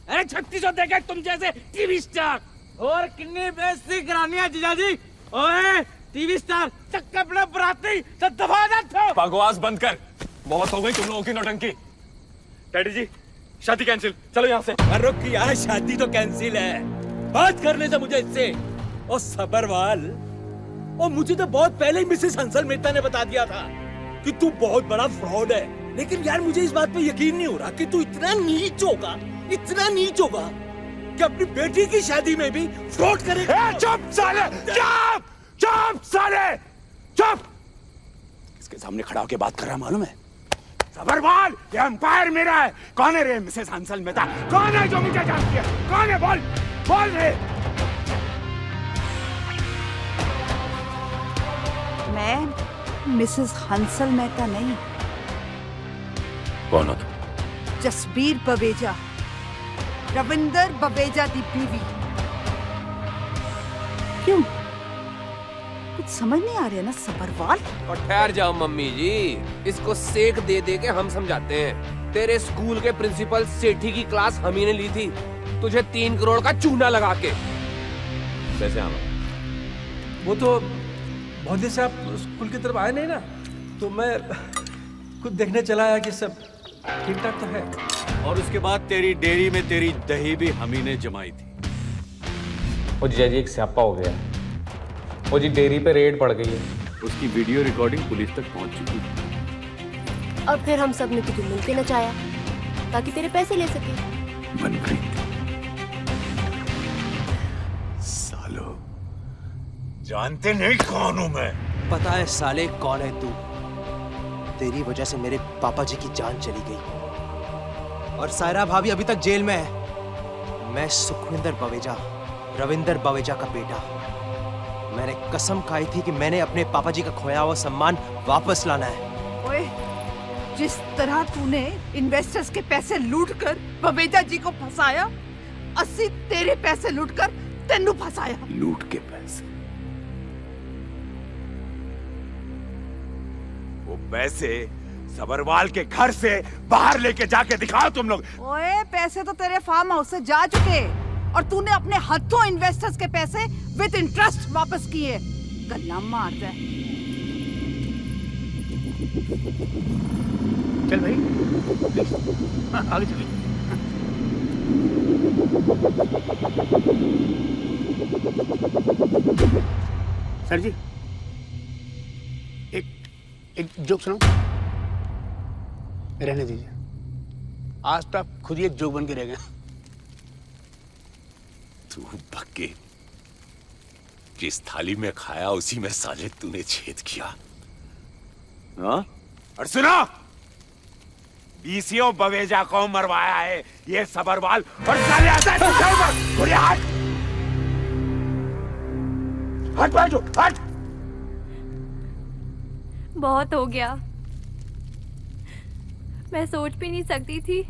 अरे 3600 देखे तुम जैसे टीवी स्टार। और कितनी बेइज्जती करानी है जीजा जी? ओए टीवी स्टार तक अपने बराती तो दबा दो। बकवास बंद कर, बहुत हो गई तुम लोगों की नौटंकी। डैडी जी, शादी कैंसिल, चलो यहाँ से। रुक यार, शादी तो कैंसिल है, बात करने से मुझे इससे। और सबरवाल, और मुझे तो बहुत पहले ही मिसेस हंसल मेहता ने बता दिया था कि तू बहुत बड़ा फ्रॉड है। लेकिन यार मुझे इस बात पे यकीन नहीं हो रहा कि तू इतना नीच होगा कि अपनी बेटी की शादी में भी फ्रॉड करेगा। चुप साले, चुप चुप साले, चुप! इसके सामने खड़ा होकर बात कर रहा मालूम है? सबरवाल, ये एम्पायर मेरा है। कौन है रे मिसेस हंसल मेहता? कौन है जो मुझे जानती है? कौन है? बोल बोल रे। मैं मिसेस हंसल मेहता नहीं। कौन हो तुम? जसबीर बवेजा, रविंदर बवेजा दी बीवी। क्यों, कुछ समझ नहीं आ रहा है ना सबरवाल। और ठहर जाओ मम्मी जी, इसको सेक दे दे के हम समझाते हैं। तेरे स्कूल के प्रिंसिपल सेठी की क्लास हम ही ने ली थी, तुझे 3 करोड़ का चूना लगा के। कैसे आवा? वो तो बहुत दिन से आप स्कूल की तरफ आए नहीं ना, तो मैं खुद देखने चला आया कि सब ठीक ठाक तो है। और उसके बाद तेरी डेयरी में तेरी दही भी हम ही ने जमाई थी। वो जीजा जी एक स्यापा हो गया। वो जी डेयरी पे रेड पड़ गई है। उसकी वीडियो रिकॉर्डिंग पुलिस तक पहुंच चुकी है। और फिर हम सब ने तुझे मिलके नचाया ताकि तेरे पैसे ले सके। मनप्रीत, सालो जानते नहीं कौन हूं मैं। पता है साले कौन है तू? तेरी वजह से मेरे पापा जी की जान चली गई और सायरा भाभी अभी तक जेल में है। मैं सुखविंदर बवेजा, रविंदर बवेजा का बेटा। मैंने कसम खाई थी कि मैंने अपने पापा जी का खोया हुआ सम्मान वापस लाना है। ओए, जिस तरह तूने इन्वेस्टर्स के पैसे लूटकर बवेजा जी को फंसाया, 80 तेरे पैसे लूटकर तेनू फंसाया। लूट के पैसे? वो पैसे सबरवाल के घर से बाहर लेके जाके दिखाओ तुम लोग। ओए, पैसे तो तेरे फार्म हाउस से जा चुके और तूने अपने हाथों इन्वेस्टर्स के पैसे विद इंटरेस्ट वापस किए। गल्ला मार दे। चल भाई, हाँ, आगे चलिए। सर जी, एक जोक सुनाओ। रहने दीजिए, आज तो आप खुद ही एक जोक बन के रह गए। तू बक्के, जिस थाली में खाया उसी में साले तूने छेद किया। हाँ? और सुनो, बीसीओ बवेजा को मरवाया है ये सबरवाल और साले आता है। गुड़िया हट, हट बैठो, हट। बहुत हो गया। मैं सोच भी नहीं सकती थी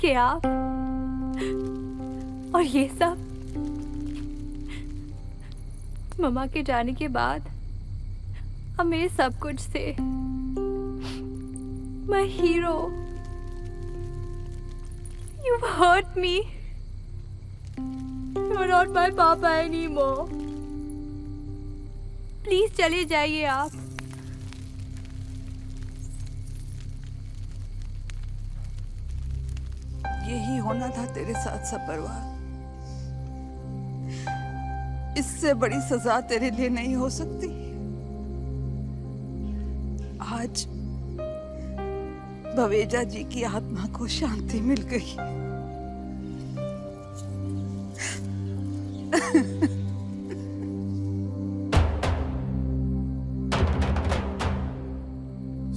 कि आप और ये सब मम्मा के जाने के बाद अब मेरे सब कुछ से My hero, you've hurt me. You're not my papa anymore. Please चले जाइए आप। यही होना था तेरे साथ सबरवाल। इससे बड़ी सजा तेरे लिए नहीं हो सकती। आज बवेजा जी की आत्मा को शांति मिल गई।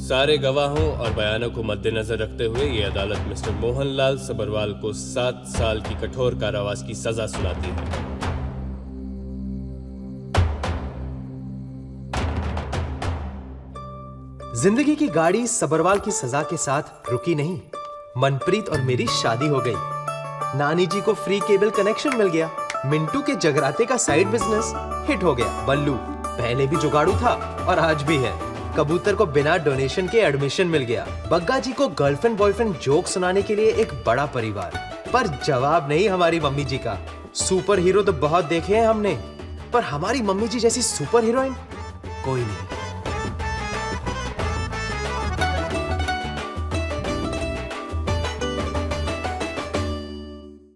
सारे गवाहों और बयानों को मद्देनजर रखते हुए ये अदालत मिस्टर मोहनलाल सबरवाल को 7 साल की कठोर कारावास की सजा सुनाती है। जिंदगी की गाड़ी सबरवाल की सजा के साथ रुकी नहीं। मनप्रीत और मेरी शादी हो गई। नानी जी को फ्री केबल कनेक्शन मिल गया। मिंटू के जगराते का साइड बिजनेस हिट हो गया। बल्लू पहले भी जुगाड़ू था और आज भी है। कबूतर को बिना डोनेशन के एडमिशन मिल गया। बग्गा जी को गर्लफ्रेंड बॉयफ्रेंड जोक सुनाने के लिए एक बड़ा परिवार, पर जवाब नहीं हमारी मम्मी जी का। सुपर हीरो तो बहुत देखे हैं हमने, पर हमारी मम्मी जी जैसी सुपर हीरोइन कोई नहीं।